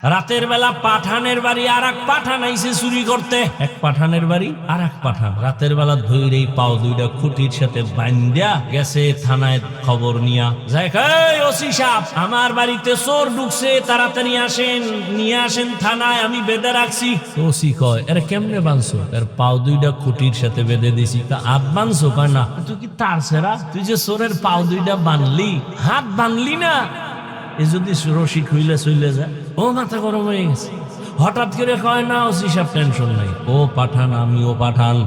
রাতের বেলা পাঠানের বাড়ি আর এক পাঠান আইসে চুরি করতে। এক পাঠানের বাড়ি আর এক পাঠান রাতের বেলা ধৈরেই পাও দুইটা খুঁটির সাথে বান্ধিয়া গেছে থানায় খবর নিয়া যায়, ওসি সাহেব আমার বাড়িতে চোর ঢুকছে, তাড়াতাড়ি আসেন, নিয়ে আসেন থানায়, আমি বেঁধে রাখছি। ওসি কয়, এর কেমনে বানছো? এর পাও দুইটা খুঁটির সাথে বেঁধে দিছি। তা হাত বানছো? কয় না। তুই কি তার সেরা? তুই যে চোরের পাও দুইটা বানলি, হাত বানলি না? এ যদি রশি খুইলে চলে যায়। ও মাথা গরম হয়ে গেছে, হঠাৎ করে কয় না ওসি সাহেব টেনশন নাই, ও পাঠান আমিও পাঠান,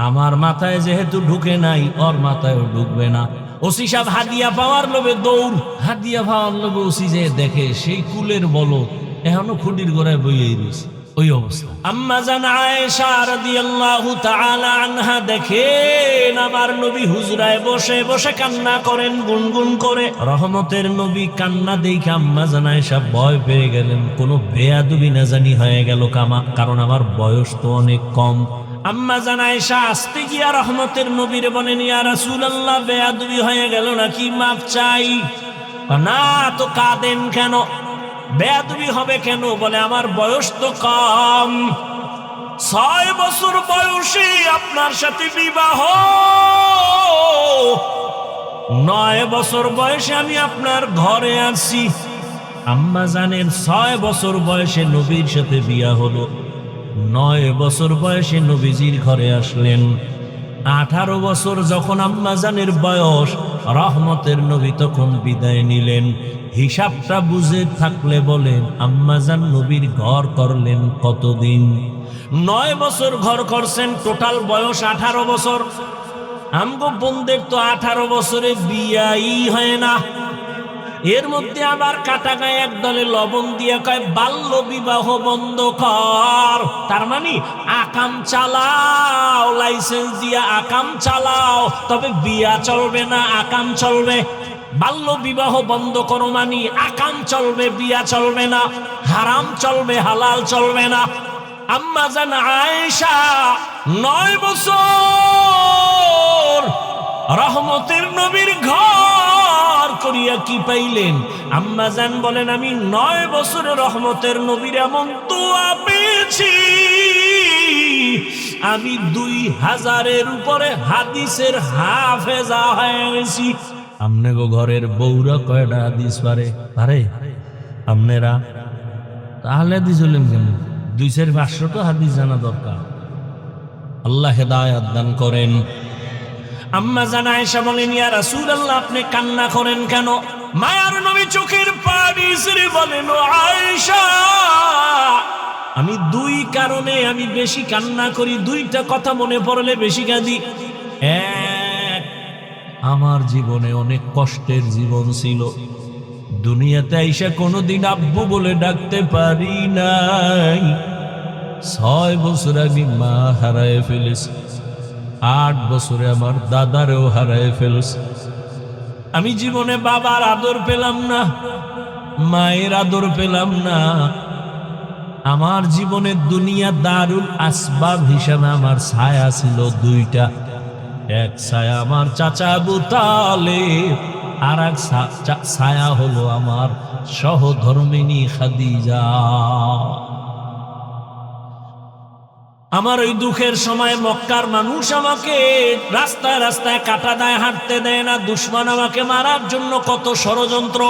আমার মাথায় যেহেতু ঢুকে নাই ওর মাথায়ও ঢুকবে না। ওসি সাহেব হাদিয়া পাওয়ার লোভে দৌড়, হাদিয়া পাওয়ার লোভে ওসি যে দেখে সেই কুলের বলদ এখনো খুঁটির গোড়ায় বইয়ে রয়েছে। ওই অবস্থা আম্মা জান আয়েশা রাদিয়াল্লাহু তাআলা আনহা দেখেন আমার নবী হুজরায় বসে বসে কান্না করেন গুনগুন করে। রহমতের নবী কান্না দেখে আম্মা জান আয়েশা ভয় পেয়ে গেলেন, কোনো বেয়াদবি না জানি হয়ে গেল কারণ আমার বয়স তো অনেক কম। আম্মা জান আয়েশা আসতে গিয়া রহমতের নবীর বলেন, ইয়া রাসূলুল্লাহ বেয়াদবি হয়ে গেল নাকি, মাফ চাই। না তো কাঁদেন কেন? বেয়াদবি হবে কেন? বলে আমার বয়স তো কম, 6 বছর বয়সে আপনার সাথে বিবাহ, 9 বছর বয়সে আমি আপনার ঘরে আসছি। আম্মা জানেন 6 বছর বয়সে নবীর সাথে বিয়া হলো, 9 বছর বয়সে নবীজির ঘরে আসলেন। 18 বছর যখন আম্মা জানের বয়স, রহমতের নবী তখন বিদায় নিলেন। হিসাবটা বুঝে থাকলে বলেন আম্মা জান নবীর ঘর করলেন কতদিন? 9 বছর ঘর করছেন, টোটাল বয়স 18 বছর। আমগো বোনদের তো 18 বছরে বিয়াই হয় না। এর মধ্যে আবার কাটা গায়ে একদলে লবণ দিয়ে কয় বাল্য বিবাহ বন্ধ কর। তার মানে আকাম চালাও, লাইসেন্স দিয়ে আকাম চালাও, তবে বিয়া চলবে না, আকাম চলবে। বাল্য বিবাহ বন্ধ করো মানে আকাম চলবে, বিয়া চলবে না, হারাম চলবে, হালাল চলবে না। আম্মা জান আয়েশা 9 বছর রহমতের নবীর ঘর করিয়া কি পাইলেন? আম্মা জান বলেন আমি 9 বছরে রহমতের নবীর এমন দোয়া পেয়েছি, আমি 2000-এর উপরে হাদিসের হাফেজা হয়ে গেছি। আমনে গো ঘরের বউরা কয়টা হাদিস পারে? আমনেরা তাহলে হাদিস হলেন কেন? 200-500 তো হাদিস জানা দরকার। আল্লাহ হেদায়েত দান করেন। আম্মা জান আয়েশা বলেন, ইয়া রাসূলুল্লাহ আপনি কান্না করেন কেন? মায়ার নবী চোখের পানি ছেড়ে বলেন, ও আয়েশা আমি 2 কারণে আমি বেশি কান্না করি, 2টা কথা মনে পড়লে বেশি কাঁদি। এক, আমার জীবনে অনেক কষ্টের জীবন ছিল, দুনিয়াতে আইসা কোনোদিন আব্বু বলে ডাকতে পারি নাই। 6 বছর আমি মা হারায় ফেলেছি, 8 বছরে আমার দাদারেও হারায় ফেলেছি। আমি জীবনে বাবার আদর পেলাম না, মায়ের আদর পেলাম না। আমার জীবনে দুনিয়া দারুল আসবাব হিসাবে আমার ছায়া ছিল 2টা। এক ছায়া আমার চাচা আবু তালেব, আর এক ছায়া হলো আমার সহধর্মিনী খাদিজা। আমার ওই দুঃখের সময় মক্কার মানুষ আমাকে রাস্তায় রাস্তায় কাটা দেয়, হাঁটতে দেয় না, দুশমন আমাকে মারার জন্য কত ষড়যন্ত্র।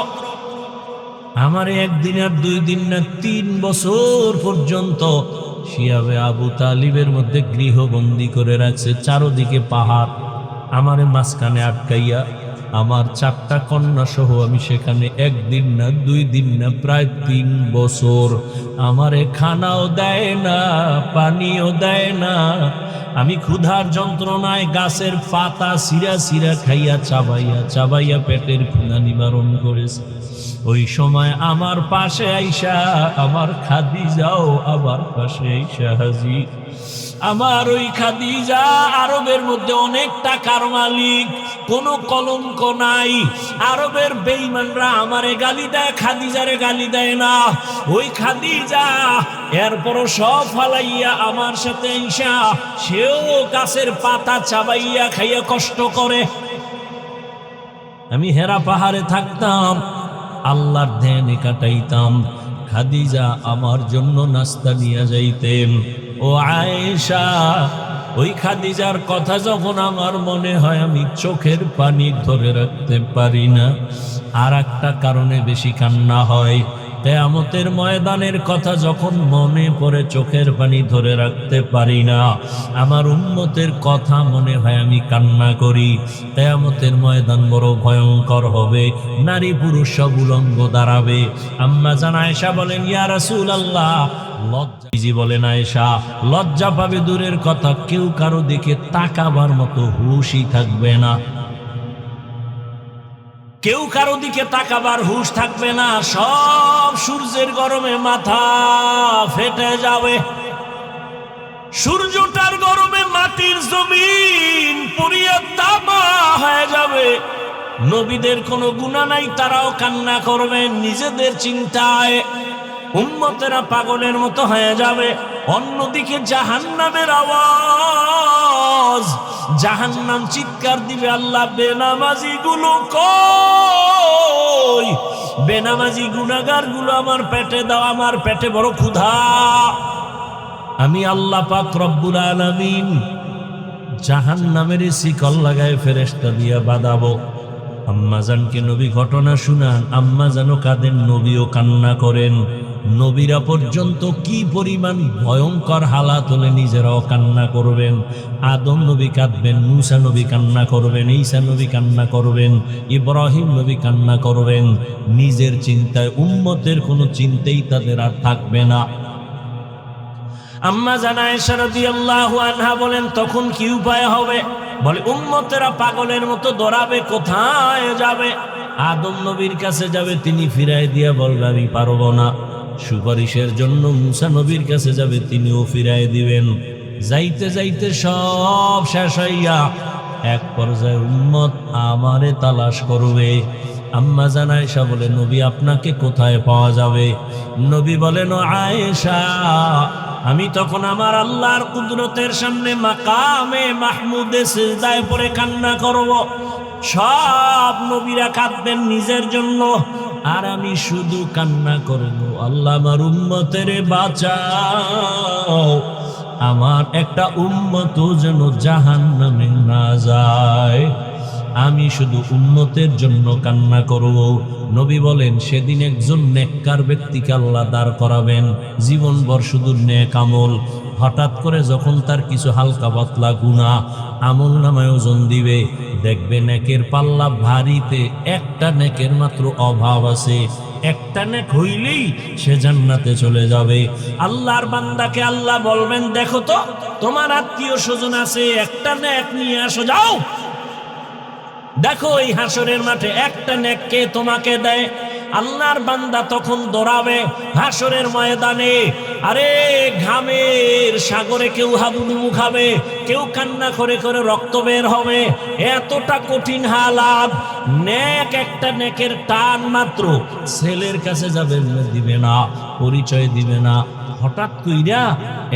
আমার 1 দিন আর 2 দিন না 3 বছর পর্যন্ত শিয়াবে আবু তালিবের মধ্যে গৃহবন্দী করে রাখছে, চারদিকে পাহাড়, আমারে মাঝখানে আটকাইয়া। আমার 4টা কন্যা সহ আমি সেখানে 1 দিন না 2 দিন না প্রায় 3 বছর। আমারে খানাও দেয় না, পানিও দেয় না। আমি ক্ষুধার যন্ত্রণায় গাছের পাতা সিরা সিরা খাইয়া চাবাইয়া চাবাইয়া পেটের ক্ষুধা নিবারণ করেছি। ওই সময় আমার পাশে আইসা আমার খাদিজাও আমার পাশে আইসা হাজির। আমার ওই খাদিজা আরবের মধ্যে অনেক টাকার মালিক, কোনো কলঙ্ক নাই। আরবের বেঈমানরা আমারে গালি দেয়, খাদিজারে গালি দেয় না। ওই খাদিজা এরপরও সব ফালাইয়া আমার সাথে আইসা সেও গাছের পাতা চাবাইয়া খাইয়া কষ্ট করে। আমি হেরা পাহাড়ে থাকতাম, আল্লাহর ধ্যানে কাটাইতাম। খাদিজা আমার জন্য নাস্তা নিয়ে যাইতেন। ও আয়েশা, ওই খাদিজার কথা যখন আমার মনে হয় আমি চোখের পানি ধরে রাখতে পারি না। আর একটা কারণে বেশি কান্না হয়, কিয়ামতের ময়দানের কথা যখন মনে পড়ে চোখের পানি ধরে রাখতে পারি না। আমার উম্মতের কথা মনে হয় আমি কান্না করি। কিয়ামতের ময়দান বড় ভয়ঙ্কর হবে, নারী পুরুষ সব উলঙ্গ দাঁড়াবে। আম্মা জান আয়েশা বলেন, ইয়া রাসূলুল্লাহ, লজ্জা বলেন আয়েশা, লজ্জা পাবে দূরের কথা, কেউ কারো দিকে তাকাবার মতো হুঁশই থাকবে না। কেউ কারো দিকে তাকাবার হুঁশ থাকবে না। সব সূর্যের গরমে মাথা ফেটে যাবে, সূর্যটার গরমে মাটির জমিন পুড়িয়ে তামা হয়ে যাবে। নবীদের কোনো গুনাহ নাই, তারাও কান্না করবেন নিজেদের চিন্তায়। উম্মতেরা পাগলের মতো হয়ে যাবে। অন্যদিকে জাহান্নামের আওয়াজ, জাহান্নাম চিৎকার দিবে, আল্লাহ বেনামাজি গুলো কই? বেনামাজি গুনাহগার গুলো আমার পেটে দাও, আমার পেটে বড় ক্ষুধা। আমি আল্লাহ পাক রব্বুল আলামিন জাহান্নামের শিকল লাগায় ফেরেশতা দিয়া বাঁধাবো। আম্মাজানকে নবী ঘটনা শুনান, আম্মাজানও কাঁদেন, নবীও কান্না করেন। নবীরা পর্যন্ত কি পরিমাণ ভয়ঙ্কর হালাত হলে নিজেরাও কান্না করবেন। আদম নবী কাঁদবেন, মূসা নবী কান্না করবেন, ঈসা নবী কান্না করবেন, ইব্রাহিম নবী কান্না করবেন। নিজের চিন্তায়, উম্মতের কোনো চিন্তাই তাদের আর থাকবে না। আম্মা জান আয়েশা রাদিয়াল্লাহু আনহা বলেন, তখন কি উপায় হবে? বলে, উম্মতেরা পাগলের মতো দৌড়াবে, কোথায় যাবে? আদম নবীর কাছে যাবে, তিনি ফিরাই দিয়া বলবে আমি পারবো না। সুপারিশের জন্য মূসা নবীর কাছে যাবে, তিনিও ফিরাই দিবেন। যাইতে যাইতে সব শেষ হইয়া এক পর্যায়ে উম্মত আমারে তালাশ করবে। আম্মা জান আয়েশা বলে, নবী আপনাকে কোথায় পাওয়া যাবে? নবী বলেন, ও আয়েশা, আমি তখন আমার আল্লাহর কুদরতের সামনে মাকামে মাহমুদে সিজদায় পড়ে কান্না করব। সব নবীরা কাঁদবেন নিজের জন্য, আর আমি শুধু কান্না করব, আল্লাহ আমার উম্মতের বাঁচাও, আমার একটা উম্মতও যেন জাহান্নামে না যায়। আমি শুধু উম্মতের জন্য কান্না করব। নবী বলেন, সেদিন একজন নেককার ব্যক্তিকে আল্লাহ দাঁড় করাবেন, জীবনভর শুধু নেক আমল। হঠাৎ করে যখন তার কিছু হালকা পাতলা গুনাহ আমল নামায় ওজন দিবে, দেখবে নেকের পাল্লা ভারীতে একটা নেকের মাত্র অভাব আছে। একটা নেক হইলেই সে জান্নাতে চলে যাবে। আল্লাহর বান্দাকে আল্লাহ বলবেন, দেখো তো তোমার আত্মীয় স্বজন আছে, একটা নেক নিয়ে আসো, যাও দেখো এই হাসরের মাঠে একটা নেক কে তোমাকে দেয়। আল্লাহর বান্দা তখন দৌড়াবে হাসরের ময়দানে। আরে ঘামের সাগরে কেউ হাবুডুবু খাবে, কেউ কান্না করে করে রক্ত বের হবে, এতটা কঠিন হালাত। নেক একটা নেকের টান মাত্র ছেলের কাছে যাবে, দিবে না, পরিচয় দিবে না। হঠাৎ কইরা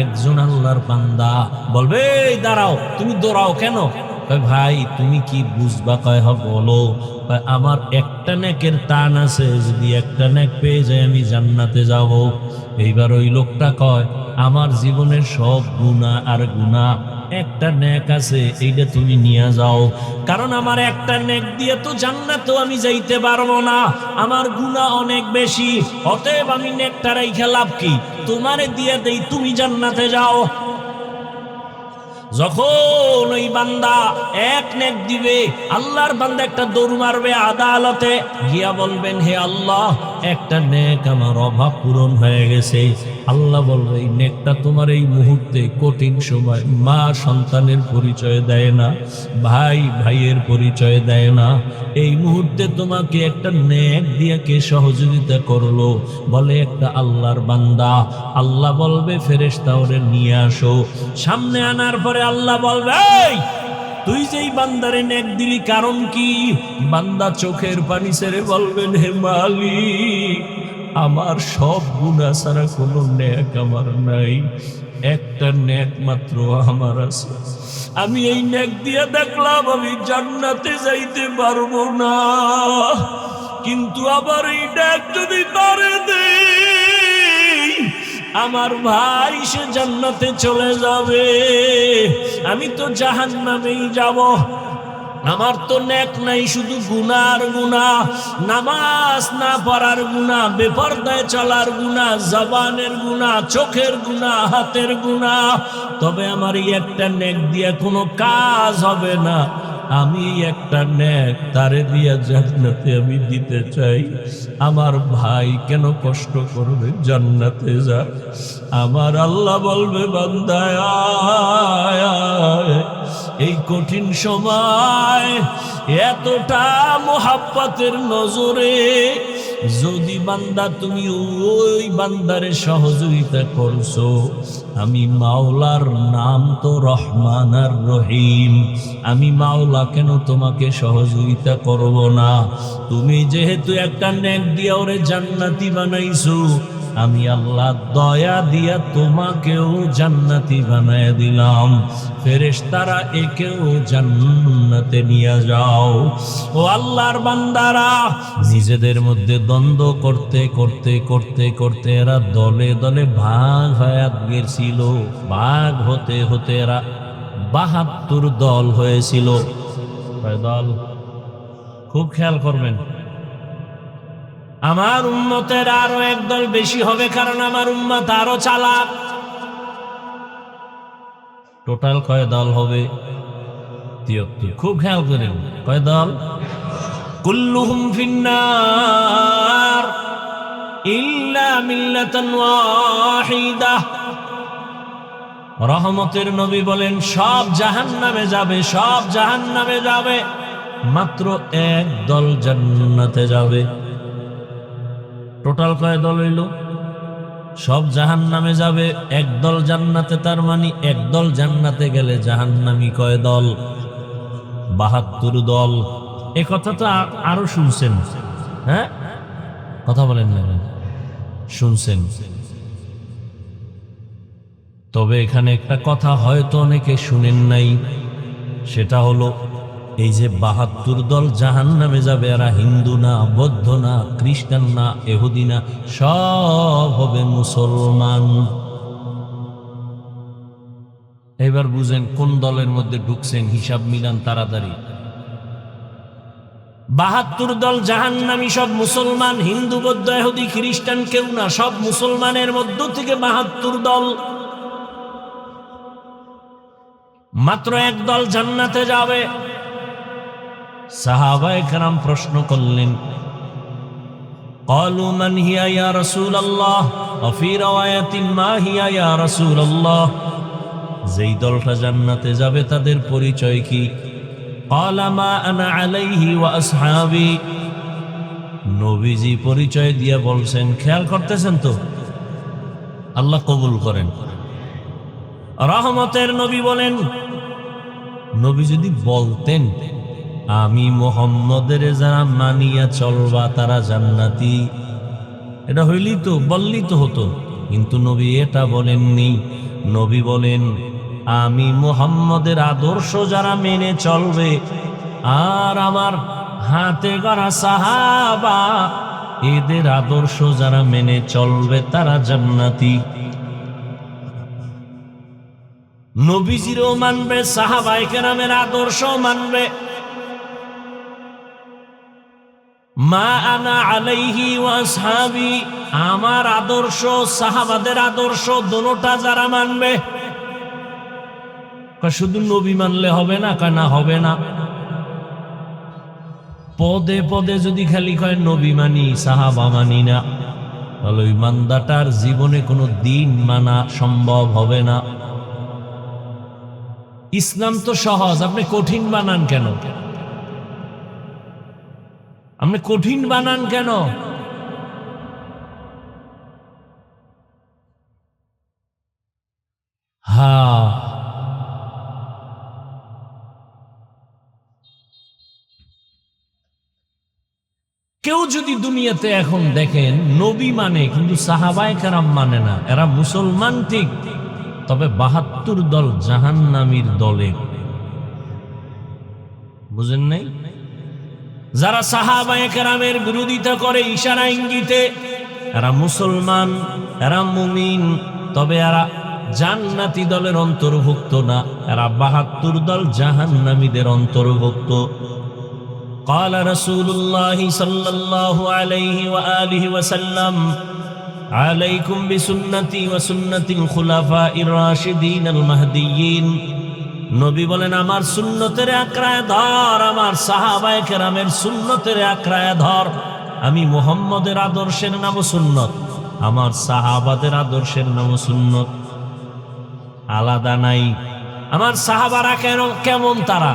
একজন আল্লাহর বান্দা বলবে, এই দাঁড়াও, তুমি দৌড়াও কেন? ভাই তুমি কি বুঝবা? কয় বলো। আমার একটা নেকের টান আছে, যদি একটা নেক পেয়ে যায় আমি জান্নাতে যাব। এইবার ওই লোকটা কয়, আমার জীবনের সব গুনাহ আর গুনাহ, একটা নেক আছে, এইটা তুমি নিয়ে যাও। কারণ আমার একটা নেক দিয়ে তো জান্নাতেও আমি যাইতে পারবো না, আমার গুনাহ অনেক বেশি। অতএব আমি নেকটা রাইখা লাভ কি? তোমারে দিয়ে দেই, তুমি জান্নাতে যাও। যখন ওই বান্দা এক নেক দিবে, আল্লাহর বান্দা একটা দৌড় মারবে আদালতে গিয়া বলবেন, হে আল্লাহ, একটা নেক আমার অভাব পূরণ হয়ে গেছে। আল্লাহ বলবে, এই নেকটা তোমার এই মুহূর্তে কঠিন সময়, মা সন্তানের পরিচয় দেয় না, ভাই ভাইয়ের পরিচয় দেয় না, এই মুহূর্তে তোমাকে একটা নেক দিয়ে কে সহযোগিতা করলো? বলে একটা আল্লাহর বান্দা। আল্লাহ বলবে, ফেরেশতা ওরে নিয়ে আসো। সামনে আনার পরে আল্লাহ বলবে, এই তুই যেই বান্দারে নেক দিলি কারণ কি? বান্দা চোখের পানি ছেড়ে বলবেন, হে মালিক, আমার সব গুনাহ ছাড়া কোনো নেক আমার নাই, একটা নেক মাত্র আমার আছে। আমি এই নেক দিয়ে দেখলাম আমি জান্নাতে যাইতে পারবো না, কিন্তু আবার এই নেক যদি তারে দেই আমার ভাই সে জান্নাতে চলে যাবে, আমি তো জাহান্নামেই যাব। আমার তো নেক নাই, শুধু গুনার গুনাহ, নামাজ না পড়ার গুনাহ, বেপরদায় চলার গুনাহ, জবানের গুনাহ, চোখের গুনাহ, হাতের গুনাহ। তবে আমার এই একটা নেক দিয়ে কোনো কাজ হবে না। আমি একটা নেক তারে দিয়া জান্নাতে আমি দিতে চাই। আমার ভাই কেন কষ্ট করবে, জান্নাতে যা। আমার আল্লাহ বলবে, বান্দা আয় আয়। এই কঠিন সময় এতটা মোহাব্বতের নজরে যদি বান্দা তুমি ওই বান্দারে সহযোগিতা করছো, আমি মাওলার নাম তো রহমান আর রহিম, আমি মাওলা কেন তোমাকে সহযোগিতা করব না? তুমি যেহেতু একটা নেক দিয়া ওরে জান্নাতি বানাইছো, আমি আল্লাহ দয়া দিয়া তোমাকেও জান্নাতি বানায় দিলাম। ফেরেশতারা একেও জান্নাতে নিয়ে যাও। ও আল্লাহর বান্দারা, নিজেদের মধ্যে দ্বন্দ্ব করতে করতে করতে করতে এরা দলে দলে ভাগ হয়ে গেছিল। ভাগ হতে হতে এরা ৭২ দল হয়েছিল। কয় দল? খুব খেয়াল করবেন। আমার উম্মতের আরো একদল বেশি হবে, কারণ আমার উম্মত আরো চালাক। টোটাল কয় দল হবে? ৭৩। খুব খেয়াল করেন, কয় দল? কুল্লুহুম ফিন্নার ইল্লা মিল্লাতান ওয়াহিদা। রহমতের নবী বলেন, সব জাহান্নামে যাবে, সব জাহান্নামে যাবে, মাত্র এক দল জান্নাতে যাবে। টোটাল কয় দল হইল? সব জাহান্নামে যাবে, একদল জান্নাতে। তার মানে একদল জান্নাতে গেলে জাহান্নামী কয় দল? ৭২ দল। এ কথা তো আরো শুনছেন, হ্যাঁ? কথা বলেন না, শুনছেন। তবে এখানে একটা কথা হয়তো অনেকে শুনেন নাই, সেটা হলো এই যে ৭২ দল জাহান্নামে যাবে, এরা হিন্দু না, বৌদ্ধ না, খ্রিস্টান না, ইহুদি না, সব হবে মুসলমান। এবার বুঝেন কোন দলের মধ্যে ঢুকছেন, হিসাব মিলান তাড়াতাড়ি। ৭২ দল জাহান্নামী, সব মুসলমান, হিন্দু, বৌদ্ধ, ইহুদি, খ্রিস্টান কেউ না, সব মুসলমানের মধ্য থেকে ৭২ দল। মাত্র এক দল জান্নাতে যাবে। সাহাবায়ে কেরাম প্রশ্ন করলেন, ক্বালু মান হিয়া ইয়া রাসূলুল্লাহ ওয়া ফি রাওয়ায়াতিন মা হিয়া ইয়া রাসূলুল্লাহ। যেই দলটা জান্নাতে যাবে তাদের পরিচয় কি? ক্বালা মা আনা আলাইহি ওয়া আসহাবি। নবীজি পরিচয় দিয়ে বলছেন, খেয়াল করতেছেন তো? আল্লাহ কবুল করেন। রহমতের নবী বলেন, নবী যদি বলতেন আমি মুহাম্মদের যারা মানিয়া চলবা তারা জান্নাতি, এটা হইলি তো, বললি তো হতো। কিন্তু নবী এটা বলেননি। নবী বলেন, আমি মুহাম্মদের আদর্শ যারা মেনে চলবে আর আমার হাতে গড়া সাহাবা এদের আদর্শ যারা মেনে চলবে তারা জান্নাতি। নবীজিরও মানবে, সাহাবায়ে কেরামের আদর্শ মানবে। মা আনা আলাইহি ওয়া আসহাবি, আমার আদর্শ, সাহাবাদের আদর্শ, দোনোটা যারা মানবে। শুধু নবী মানলে হবে না? না, হবে না। পদে পদে যদি খালি কয় নবী মানি, সাহাবা মানি না, তাহলে ওই বান্দাটার জীবনে কোনো দিন মানা সম্ভব হবে না। ইসলাম তো সহজ, আপনি কঠিন বানান কেন? আপনি কঠিন বানান কেন? হ্যাঁ, কেউ যদি দুনিয়াতে এখন দেখেন নবী মানে কিন্তু সাহাবায়ে কেরাম মানে না, এরা মুসলমান ঠিক, তবে ৭২ দল জাহান্নামীর দলে। বুঝেন নাই? যারা সাহাবায়ে কেরামের বিরোধিতা করে ইশারা ইঙ্গিতে, এরা মুসলমান। এরা মুমিন, তবে এরা জান্নাতি দলের অন্তর্ভুক্ত না, এরা ৭২ দল জাহান্নামীদের অন্তর্ভুক্ত। قال رسول الله صلى الله عليه وآله وسلم عليكم بسنتي وسنة الخلفاء الراشدين المهديين। নবী বলেন, আমার সুন্নতের আঁকড়ায় ধর, আমার সাহাবায়ে কেরামের সুন্নতের আঁকড়ায় ধর। আমি মুহাম্মদের আদর্শের নাম সুন্নত, আমার সাহাবাদের আদর্শের নাম সুন্নত, আলাদা নাই। আমার সাহাবারা কেমন তারা?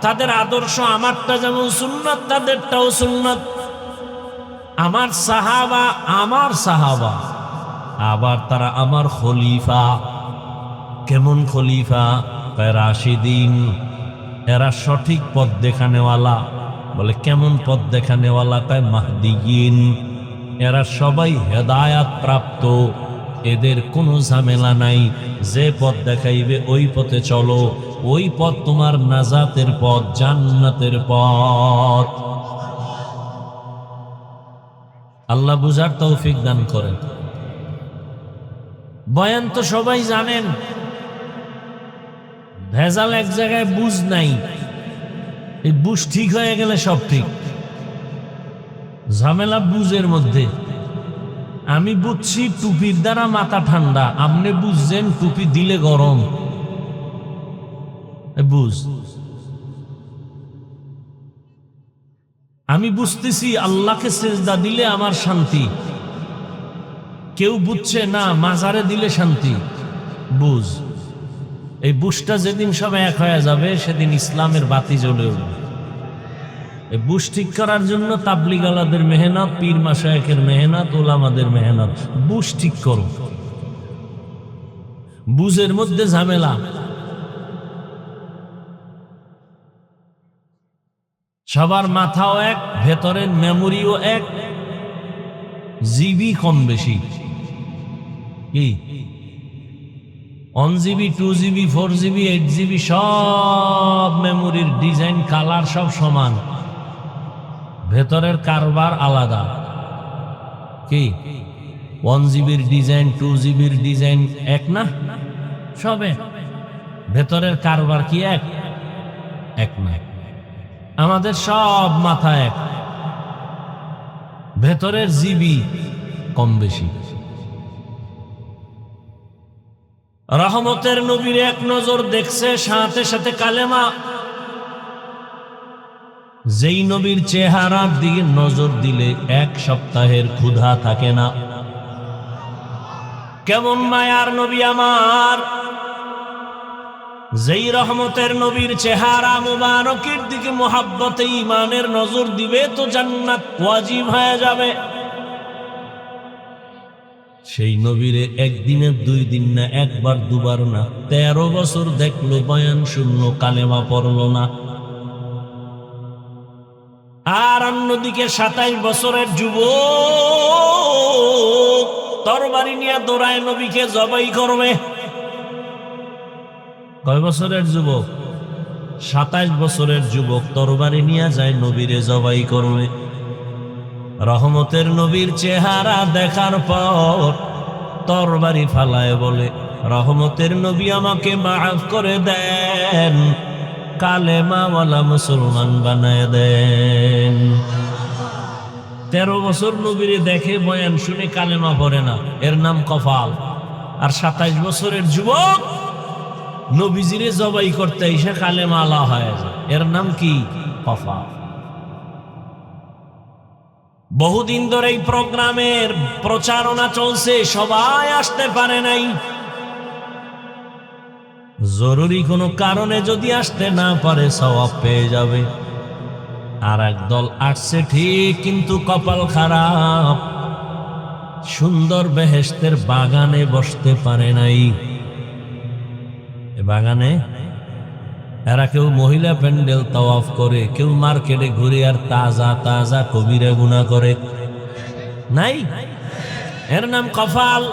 তাদের আদর্শ আমারটা যেমন সুন্নত, তাদেরটাও সুন্নত। আমার সাহাবা, আবার তারা আমার খলিফা। কেমন খলিফা? রাশিদিন, এরা সঠিক পথ দেখানেওয়ালা। বলে কেমন পথ দেখানেওয়ালা? কয় মাহদিয়িন, এরা সবাই হেদায়াত প্রাপ্ত, এদের কোনো ঝামেলা নাই। যে পথ দেখাইবে ওই পথে চলো, ওই পথ তোমার নাজাতের পথ, জান্নাতের পথ। আল্লাহ বুঝার তৌফিক দান করেন। বয়ান তো সবাই জানেন, ভেজাল এক জায়গায় বুঝ নাই। এই বুঝ ঠিক হয়ে গেলে সব ঠিক। ঝামেলা বুঝের মধ্যে। আমি বুঝছি টুপির দ্বারা মাথা ঠান্ডা, আপনি বুঝছেন টুপি দিলে গরম। বুঝ। আমি বুঝতেছি আল্লাহকে সেজদা দিলে আমার শান্তি, কেউ বুঝছে না মাজারে দিলে শান্তি। বুঝ। এই বুঝটা যেদিন সব এক হয়ে যাবে, সেদিন ইসলামের বাতি জ্বলে উঠবে। এই বুঝ ঠিক করার জন্য তাবলিগালাদের মেহনত, পীর মাশায়েখের মেহনত, ওলামাদের মেহনত। বুঝ ঠিক করো। বুঝের মধ্যে ঝামেলা। সবার মাথাও এক, ভেতরের মেমোরিও এক, জিবি কম বেশি। কি 1 GB 2 GB 4 GB 8 GB সব মেমোরির ডিজাইন, কালার সব সমান, ভেতরের কারবার আলাদা। কি 1 GBর ডিজাইন 2 GBর ডিজাইন এক না? সবে ভেতরের কারবার কি এক না? আমাদের সব মাথা এক, ভেতরের জিবি কম বেশি। রহমতের নবীর এক নজর দেখছে, সাথে সাথে কালেমা। যেই নবীর চেহারার দিকে নজর দিলে 1 সপ্তাহের ক্ষুধা থাকে না। কেমন মায়ার নবী আমার! যেই রহমতের নবীর চেহারা মুবারকের দিকে মোহাব্বতে ঈমানের নজর দিবে, তো জান্নাত ওয়াজিব হয়ে যাবে। সেই নবীরে একদিনের 2 দিন না, একবার দুবার না, 13 বছর দেখলো, বয়ান শুনলো, কালেমা পড়লো না। আর অন্যদিকে 27 বছরের যুবক তরবারি নিয়ে দৌড়ায় নবীকে জবাই করবে। কয় বছরের যুবক? 27 বছরের যুবক তরবারি নিয়ে যায় নবীরে জবাই করবে। রহমতের নবীর চেহারা দেখার পর তরবারি ফালায় বলে, রহমতের নবী আমাকে মাফ করে দেন, কালেমাওয়ালা মুসলমান বানায় দেন। 13 বছর নবীরে দেখে, বয়ান শুনে কালেমা পড়ে না, এর নাম কফাল। আর 27 বছরের যুবক নবীজিরে জবাই করতে এসে কালেমা আলা হয়ে যায়, এর নাম কি? কফাল। বহুদিন ধরে এই প্রোগ্রামের প্রচারণা চলছে, সবাই আসতে পারে নাই। জরুরি কোনো কারণে যদি আসতে না পারে, সওয়াব পেয়ে যাবে। আর একদল আসছে ঠিক, কিন্তু কপাল খারাপ, সুন্দর বেহেশতের বাগানে বসতে পারে নাই। বাগানে এরা কেউ মহিলা প্যান্ডেল তাওয়াফ করে, কেউ মার্কেটে ঘুরে আর তাজা তাজা কবিরা গুনাহ করে। নাই, এর নাম কফাল।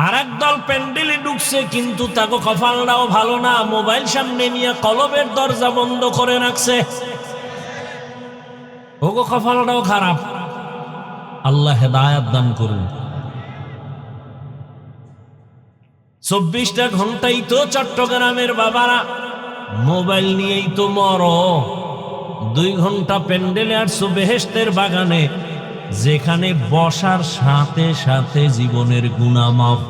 আর একদল প্যান্ডেলে ঢুকছে, কিন্তু তাকে কফালটাও ভালো না, মোবাইল সামনে নিয়ে কলবের দরজা বন্ধ করে রাখছে। ওগো কফালটাও খারাপ। আল্লাহ হেদায়াত দান করুন। 24টা ঘন্টাই তো চট্টগ্রামের বাবারা মোবাইল নিয়েই তো মরো। 2 ঘন্টা প্যান্ডেলে আসছো বেহেশতের বাগানে, যেখানে বসার সাথে সাথে জীবনের গুনাহ মাফ।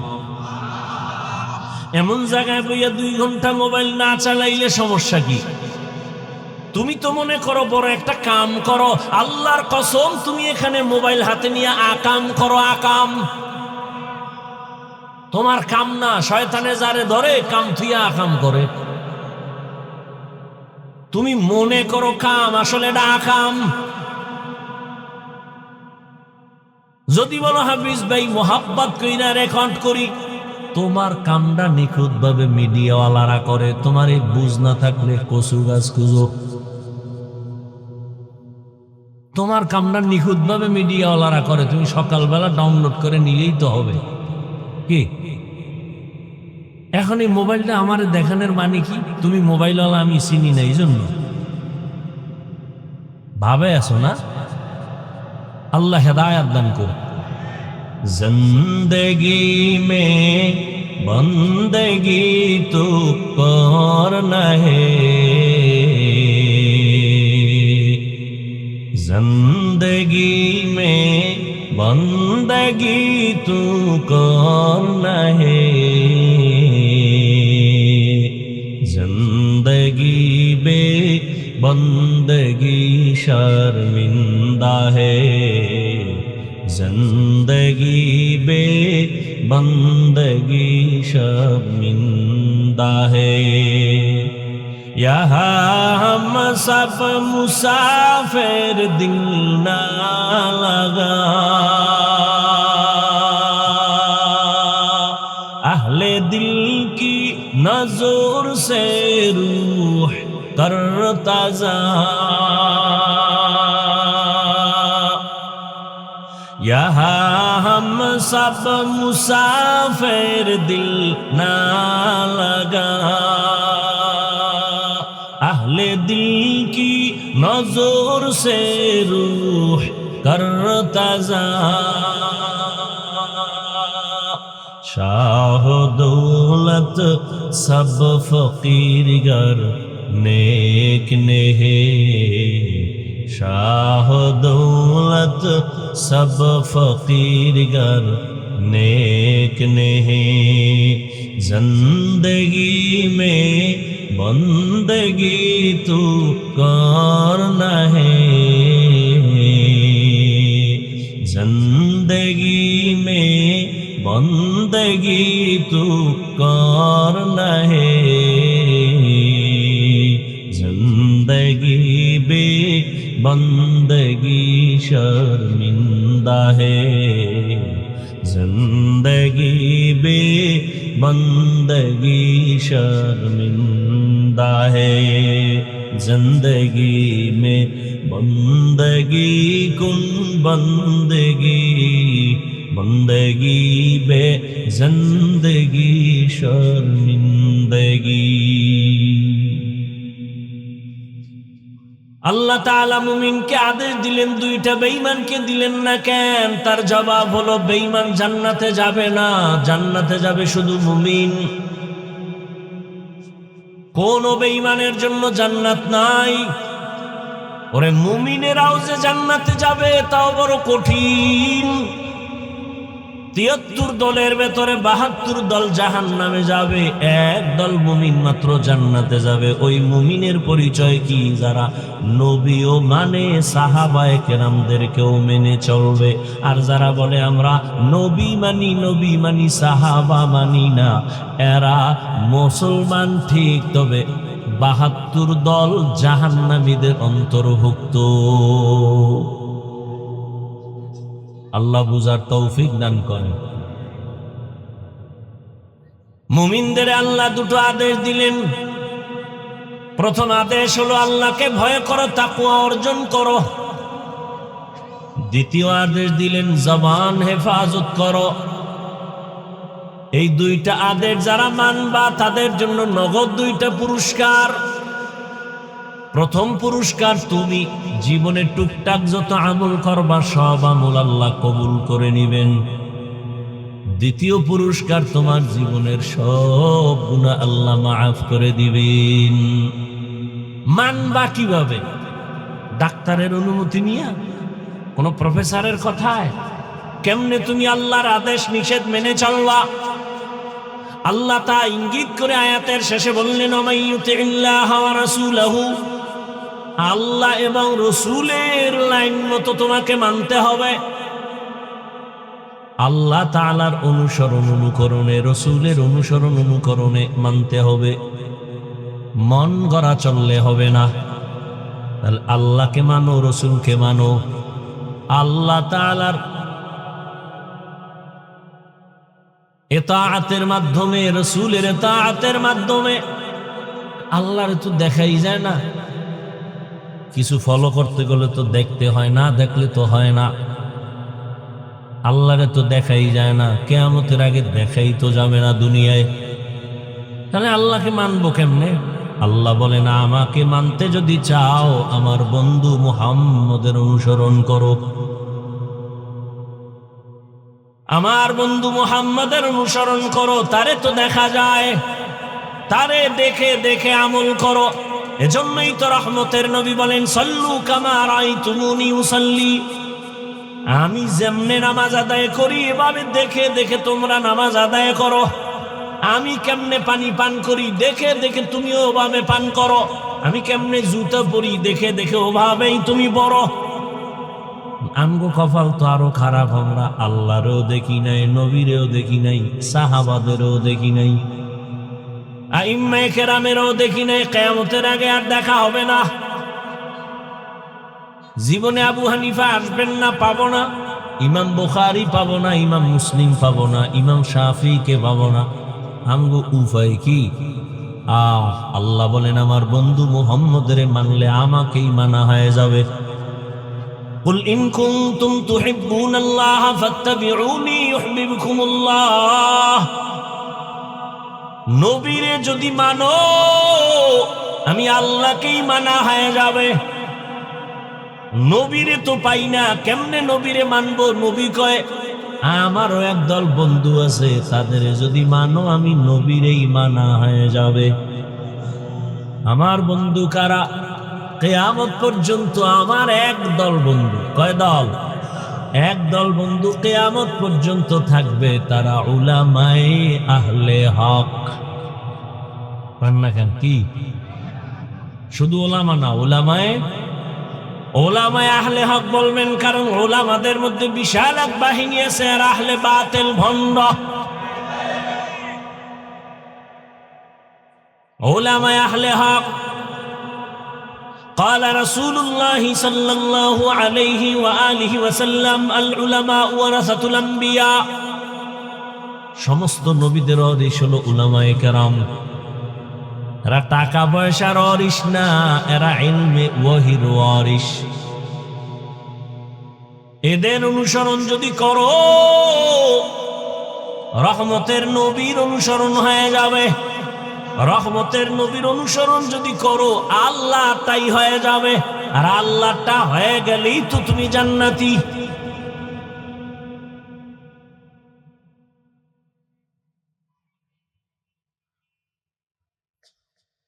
এমন জায়গায় বইয়া 2 ঘন্টা মোবাইল না চালাইলে সমস্যা কি? তুমি তো মনে করো বড় একটা কাম করো, আল্লাহর কসম তুমি এখানে মোবাইল হাতে নিয়ে আকাম করো। আকাম তোমার কাম না, শয়তানে যারে ধরে কাম থুইয়া আকাম করে। তুমি মনে করো কাম, আসলে এটা আকাম। যদি বলো হাফিজ ভাই মোহাব্বত কইরা রেকর্ড করি, তোমার কামটা নিখুঁত ভাবে মিডিয়াওয়ালারা করে। তোমার এই বুঝ না থাকলে কচু গাছ খুঁজো। তোমার কামটা নিখুঁত ভাবে মিডিয়াওয়ালারা করে, তুমি সকালবেলা ডাউনলোড করে নিলেই তো হবে। কি এখন এই মোবাইলটা আমার দেখানোর মানে কি? তুমি মোবাইলওয়ালা আমি চিনি না, এই জন্য ভাবে আছো না? আল্লাহ হেদায়াত দান করুন। जिंदगी में बंदगी तो करना है, जिंदगी में बंदगी तो करना है, जिंदगी बे बंदगी शर्मिंदा है, जिंदगी बे बंदगी शर्मिंदा है। यहाँ हम सब मुसाफिर दिल ना लगा, अहले दिल की नजर से रूह करता जा, यहाँ हम सब मुसाफिर दिल ना लगा, अहले दिल की नजर से रूह करता जा, शाह दौलत सब फकीर गर नेक नेहे, शाह दौलत सब फकीर गर नेक नहीं, जिंदगी में बंदगी तू करना है, जिंदगी में बंदगी तू करना है, जिंदगी बे बंदगी शर्मिंदा है, जिंदगी बे बंदगी शर्मिंदा है, जिंदगी में बंदगी कुन बंदगी, बंदगी बे जिंदगी शर्मिंदगी। আল্লাহ তাআলা মুমিনকে আদেশ দিলেন, 2টা বেঈমানকে দিলেন না কেন? তার জবাব হলো বেঈমান জান্নাতে যাবে না, জান্নাতে যাবে শুধু মুমিন। কোন বেঈমানের জন্য জান্নাত নাই। ওরে মুমিনেরাও যে জান্নাতে যাবে তাও বড় কঠিন। 73 দলের ভেতরে 72 দল জাহান্নামে যাবে, 1 দল মুমিন মাত্র জান্নাতে যাবে। ওই মুমিনের পরিচয় কি? যারা নবীও মানে, সাহাবায়ে কেরামদেরকেও মেনে চলবে। আর যারা বলে আমরা নবী মানি সাহাবা মানি না, এরা মুসলমান ঠিক, তবে 72 দল জাহান্নামীদের অন্তর্ভুক্ত। আল্লাহ বুঝার তৌফিক দান করেন। মুমিনদের আল্লাহ 2টো আদেশ দিলেন। প্রথম আদেশ হলো আল্লাহকে ভয় করো, তাকওয়া অর্জন করো। দ্বিতীয় আদেশ দিলেন জবান হেফাজত করো। এই 2টা আদেশ যারা মানবা তাদের জন্য নগদ 2টা পুরস্কার। প্রথম পুরস্কার, তুমি জীবনে টুকটাক যত আমল করবা সব আমল আল্লাহ কবুল করে নিবেন। দ্বিতীয় পুরস্কার, তোমার জীবনের সব গুনাহ আল্লাহ মাফ করে দিবেন। মানবা কিভাবে? ডাক্তারের অনুমতি নিয়ে, কোন প্রফেসরের কথায়? কেমনে তুমি আল্লাহর আদেশ নিষেধ মেনে চলবা? আল্লাহ তা ইঙ্গিত করে আয়াতের শেষে বললেন, ওমাইয়ুতিল্লাহ ওয়া রাসূলাহু, আল্লাহ এবং রসুলের লাইন মতো তোমাকে মানতে হবে। আল্লাহ তাআলার অনুসরণ অনুকরণে, রসুলের অনুসরণ অনুকরণে মানতে হবে, মন গড়া চললে হবে না। তাহলে আল্লাহকে মানো, রসুলকে মানো। আল্লাহ তাআলার ইতাআতের মাধ্যমে, রসুলের ইতাআতের মাধ্যমে আল্লাহর তো দেখাই যায় না। কিছু ফলো করতে গেলে তো দেখতে হয়, না দেখলে তো হয় না। আল্লাহরে তো দেখাই যায় না, কিয়ামতের আগে দেখাই তো যাবে না দুনিয়ায়। তাহলে আল্লাহকে মানবো কেমনে? আল্লাহ বলেন, আমাকে মানতে যদি চাও আমার বন্ধু মুহাম্মদের অনুসরণ করো। আমার বন্ধু মুহাম্মদের অনুসরণ করো। তারে তো দেখা যায়, তারে দেখে দেখে আমল করো। এজন্যই তো রহমতের নবী বলেন, সল্লু কামা রাআইতুমুনি উসাল্লি, আমি যেমনে নামাজ আদায় করি এভাবে দেখে দেখে তোমরা নামাজ আদায় করো। আমি কেমনে পানি পান করি দেখে দেখে তুমিও ওভাবে পান করো। আমি কেমনে জুতা পরি দেখে দেখে ওভাবেই তুমি পরো। আমগো কপাল তো আরো খারাপ, আমরা আল্লাহরেও দেখি নাই, নবীরেও দেখি নাই, সাহাবাদেরও দেখি নাই, আইম্মায়ে কেরামেরও দেখি নাই। কিয়ামতের আগে আর দেখা হবে না। জীবনে আবু হানিফা আসবেন না, পাবো না। ইমাম বুখারী পাবো না, ইমাম মুসলিম পাবো না, ইমাম শাফিকে পাবো না। আমগো উপায় কি? আল্লাহ বলেন, আমার বন্ধু মুহাম্মদের মানলে আমাকেই মানা হয়ে যাবে। কুল ইন কুনতুম তুহিব্বুনাল্লাহ ফাত্তাবিউনি ইউহিব্বুকুমুল্লাহ, নবীরে যদি মানো আমি আল্লাহকেই মানা হয়ে যাবে। নবীরে তো পাই না, কেমনে নবীরে মানবো? নবী কয়, আমারও একদল বন্ধু আছে, তাদের যদি মানো আমি নবীরেই মানা হয়ে যাবে। আমার বন্ধু কারা? কিয়ামত পর্যন্ত আমার একদল বন্ধু। কয় দল? একদল বন্ধু কিয়ামত পর্যন্ত থাকবে, তারা উলামায়ে আহলে হক। না কেন? কি শুধু ওলামা না, ওলামায়ে আহলে হক বলবেন, কারণ ওলামাদের মধ্যে বিশাল এক বাহিনী আছে, আর আহলে বাতিল ভণ্ড। ওলামায়ে আহলে হক, قال رسول الله صلى الله عليه وآله وسلم العلماء ورثة الأنبياء, সমস্ত নবীদের ওয়ারিস হলো উলামায়ে কেরাম। এরা টাকা পয়সার ওয়ারিস না, এরা ইলমে ওয়াহির ওয়ারিস। এদের অনুসরণ যদি করো রহমতের নবীর অনুসরণ হয়ে যাবে। রহমতের নবীর অনুসরণ যদি করো আল্লাহ তাই হয়ে যাবে, আর আল্লাহটা হয়ে গেলেই তো তুমি জান্নাতি।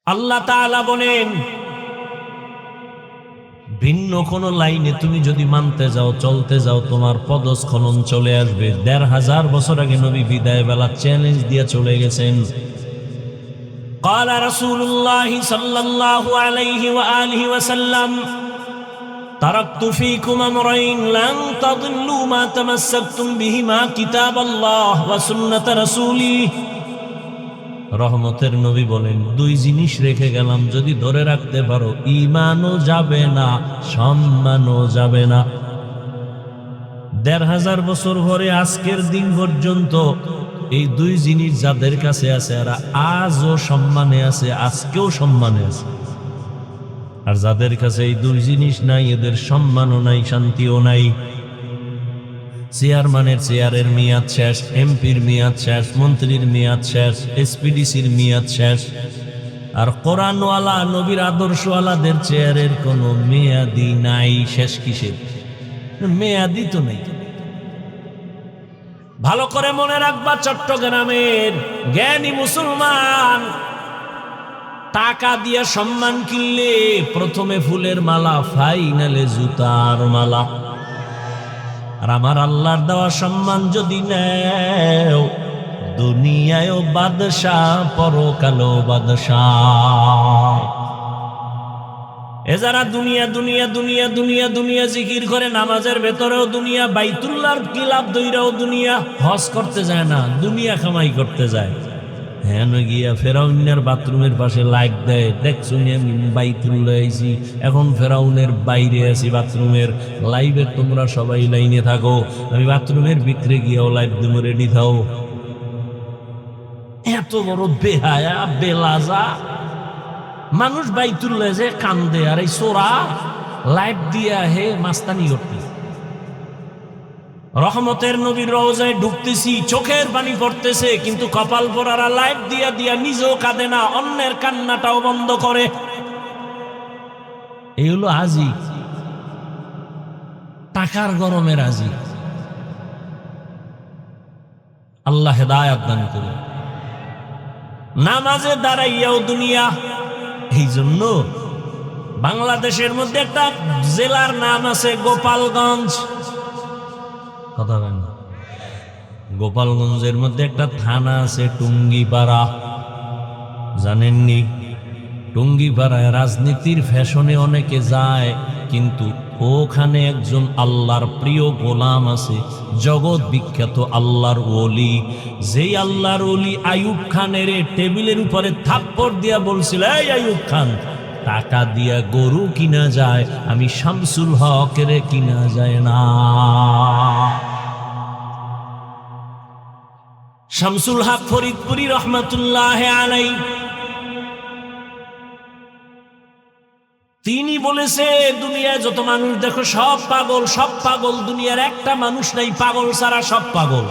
আল্লাহ তাআলা বলেন, ভিন্ন কোন লাইনে তুমি যদি মানতে যাও, চলতে যাও, তোমার পদস্খলন চলে আসবে। ১৫০০ বছর আগে নবী বিদায় বেলা চ্যালেঞ্জ দিয়ে চলে গেছেন। قال رسول الله صلى الله عليه وآله وسلم تركت فيكم أمرين لن تضلوا ما تمسكتم بهما كتاب الله وسنة رسوله। রহমতের নবী বলেন, দুই জিনিস রেখে গেলাম, যদি ধরে রাখতে পারো ঈমানও যাবে না, সম্মানও যাবে না। ১৫০০ বছর পরে আজকের দিন পর্যন্ত এই দুই জিনিস যাদের কাছে আছে এরা আজও সম্মানে আছে, আজকেও সম্মানে আছে। আর যাদের কাছে এই দুই জিনিস নাই, এদের সম্মানও নাই, শান্তিও নাই। চেয়ারম্যানের চেয়ারের মেয়াদ শেষ, এমপির মেয়াদ শেষ, মন্ত্রীর মেয়াদ শেষ, এসপিডিসির মেয়াদ শেষ, আর কোরআনওয়ালা নবীর আদর্শওয়ালাদের চেয়ারের কোনো মেয়াদি নাই। শেষ কিসের মেয়াদি তো নেই। ভালো করে মনে রাখবা, চট্টগ্রামের জ্ঞানী মুসলমান টাকা দিয়ে সম্মান কিনলে প্রথমে ফুলের মালা, ফাইনালে জুতার মালা। আর আমার আল্লাহর দেওয়া সম্মান যদি নেও, দুনিয়ায়ও বাদশাহ, পরকালেও বাদশাহ। এ যারা দুনিয়া দুনিয়া দুনিয়া দুনিয়া দুনিয়া জিকির করে, নামাজের ভেতরেও দুনিয়া, বাইতুল্লাহর কিলাপ দইরাও দুনিয়া, হজ করতে যায় না, দুনিয়া কামাই করতে যায়। হ্যাঁ গিয়া ফেরাউনের বাথরুমের পাশে লাইক দেয়, দেখছো আমি বাইতুল্লাহ আইছি, এখন ফেরাউনের বাইরে আছি বাথরুমের লাইভে, তোমরা সবাই লাইনে থাকো, আমি বাথরুমের ভিতরে গিয়াও লাইভ দেবো, রেডি থাও। এত বড় বেহায়া বেলাজা মানুষ বাইতুল্লাহ যে কান্দে, আর এই সোরা লাইভ দিয়া হে মাস্তানি করতে। রহমতের নবীর রওজায় ঢুকতেছি, চোখের পানি পড়তেছে, কিন্তু কপাল পরারা লাইভ দিয়া দিয়া নিজেও কাঁদে না, অন্যের কান্নাটাও বন্ধ করে। এই হলো আজি, টাকার গরমে রাজি। আল্লাহ হেদায়াত দান করে। নামাজে দাঁড়াইয়াও দুনিয়া। এই জন্য বাংলাদেশের মধ্যে একটা জেলার নাম আছে গোপালগঞ্জ। কথা বলেন, গোপালগঞ্জের মধ্যে একটা থানা আছে টুঙ্গিপাড়া। জানেননি? টুঙ্গিপাড়ায় রাজনীতির ফ্যাশনে অনেকে যায়, কিন্তু ওখানে একজন আল্লাহর প্রিয় গোলাম আছে, জগৎ বিখ্যাত আল্লাহর ওলি। যেই আল্লাহর ওলি আইয়ুব খানের টেবিলের উপরে থাপ্পড় দিয়া বলছিল, এই আইয়ুব খান, টাকা দিয়া গরু কিনা যায়, আমি শামসুল হকের কিনা যায় না। শামসুল হক ফরিদপুরি রহমাতুল্লাহ আলাইহি, তিনি বলেছে, দুনিয়ায় যত মানুষ দেখো সব পাগল, সব পাগল, দুনিয়ার একটা মানুষ নাই পাগল ছাড়া, সব পাগল।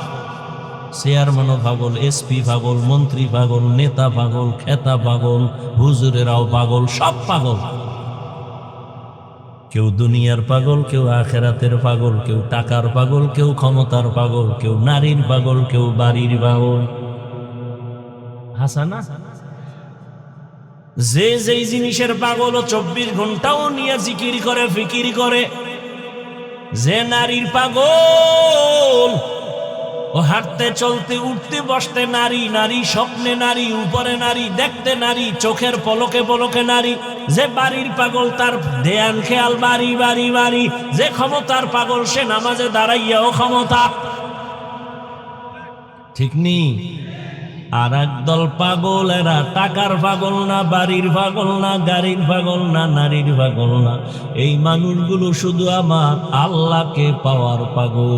চেয়ারম্যানও পাগল, এসপি পাগল, মন্ত্রী পাগল, নেতা পাগল, খেতা পাগল, হুজুরেরাও পাগল, সব পাগল। কেউ দুনিয়ার পাগল, কেউ আখেরাতের পাগল, কেউ টাকার পাগল, কেউ ক্ষমতার পাগল, কেউ নারীর পাগল, কেউ বাড়ির পাগল। হাসানা যে যেই জিনিসের পাগল, 24 ঘন্টাও নিয়ে জিকির করে, ফিকির করে। যে নারীর পাগল, ও হাঁটতে চলতে উঠতে বসতে নারী, নারী স্বপ্নে নারী, উপরে নারী, দেখতে নারী, চোখের পলকে পলকে নারী। যে বাড়ির পাগল, তার ধ্যান খেয়াল বাড়ি বাড়ি বাড়ি। যে ক্ষমতার পাগল, সে নামাজে দাঁড়াইয়াও ক্ষমতা। ঠিক নেই? আর একদল পাগল, এরা টাকার পাগল না, বাড়ির পাগল না, গাড়ির পাগল না, নারীর পাগল না। এই মানুষগুলো শুধু আমার আল্লাহকে পাওয়ার পাগল।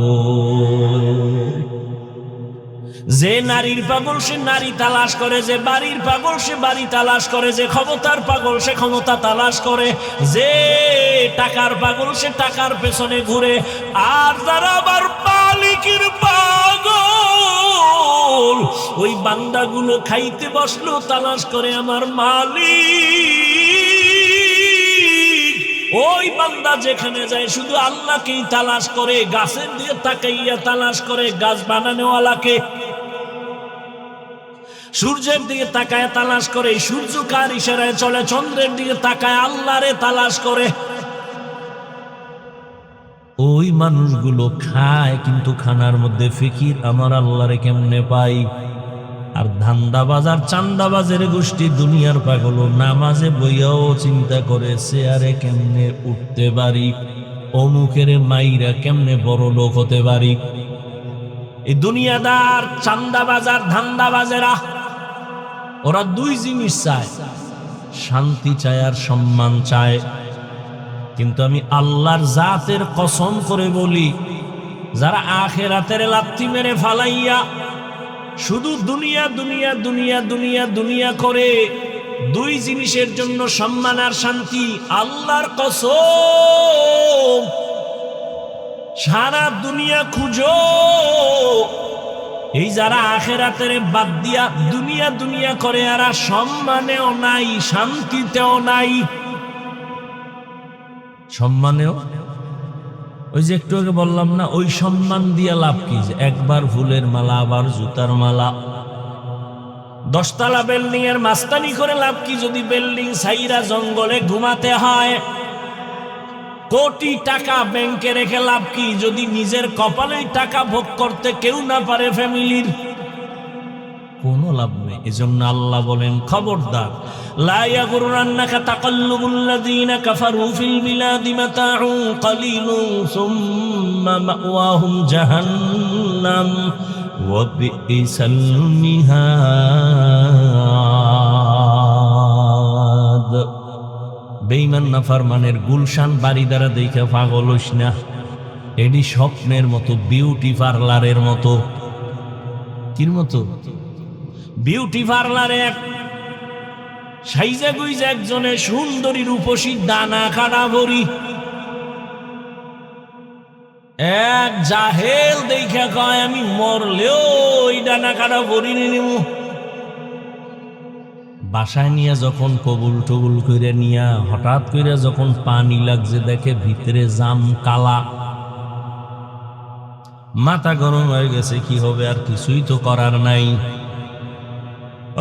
যে নারীর পাগল, সে নারী তালাশ করে। যে বাড়ির পাগল, সে বাড়ি তালাশ করে। যে ক্ষমতার পাগল, সে ক্ষমতা তালাশ করে। যে টাকার পাগল, সে টাকার পেছনে ঘুরে। আর যারা আবার মালিকের পাগল, ওই বান্দাগুলো খাইতে বসলো তালাশ করে আমার মালিক। ওই বান্দা যেখানে যায় শুধু আল্লাহকেই তালাশ করে। গাছের দিকে তাকাইয়া তালাশ করে গাছ বানানোওয়ালাকে, সূর্যের দিকে তাকায় তালাশ করে সূর্য কার ইশারায় চলে, চন্দ্রের দিকে তাকায় আল্লাহরে তালাশ করে। ওই মানুষগুলো খায়, কিন্তু খানার মধ্যে ফিকির, আমার আল্লাহরে কেমনে পাই। আর ধান্দাবাজার চান্দাবাজের গোষ্ঠী দুনিয়ার পাগল, নামাজে বইয়াও চিন্তা করে চেয়ারে কেমনে উঠতে পারি, অমুকের মাইরা কেমনে বড় লোক হতে পারি। এই দুনিয়াদার চান্দাবাজার ধান্দাবাজেরা, ওরা দুই জিনিস চায়, শান্তি চায় আর সম্মান চায়। কিন্তু আমি আল্লাহর জাতের কসম করে বলি, যারা আখিরাতের লাথি মেরে ফালাইয়া শুধু দুনিয়া দুনিয়া দুনিয়া দুনিয়া দুনিয়া করে, দুই জিনিসের জন্য সম্মান আর শান্তি, আল্লাহর কসম সারা দুনিয়া খুঁজো, এই যারা আখিরাতের বাদ দিয়া দুনিয়া দুনিয়া করে, এরা সম্মানেও নাই, শান্তিতেও নাই। সম্মানেও, ওই যে একটু আগে বললাম না, ওই সম্মান দিয়া লাভ কি? যে একবার ফুলের মালা, আবার জুতার মালা। 10 তলা বিল্ডিং এর মাস্তানি করে লাভ কি যদি বিল্ডিং ছাইরা জঙ্গলে ঘুমাতে হয়? কোটি টাকা ব্যাংকে রেখে লাভ কি যদি নিজের কপালেই টাকা ভোগ করতে কেউ না পারে ফ্যামিলির? কোনো লাভ নেই। এজন্য আল্লাহ বলেন, খবরদার, লা ইয়াগুররান্নাকা তাকাল্লুবুল্লাযীনা কাফারু ফিল বিলাদি মাতাউন কালিলুন সুম্মা মাওয়াহুম জাহান্নাম ওয়া বিইসাল মিহাদ। বেঈমান নাফরমানের গুলশান বাড়ি দ্বারা দেখে পাগল হইস না। এডি স্বপ্নের মতো, বিউটি পার্লারের মতো। কির মতো? বিউটি পার্লারে সাইজা গুইজা একজনের সুন্দরী রূপসী দানা কাটা ভরি, এক জাহেল দেখে কয় আমি মরলেও ওই ডানা কাটা ভরি নিব। বাসায় নিয়ে যখন কবুল টবুল করে নিয়া হঠাৎ করে যখন পানি লাগছে, দেখে ভিতরে জাম কালা, মাথা গরম হয়ে গেছে। কি হবে? আর কিছুই তো করার নাই।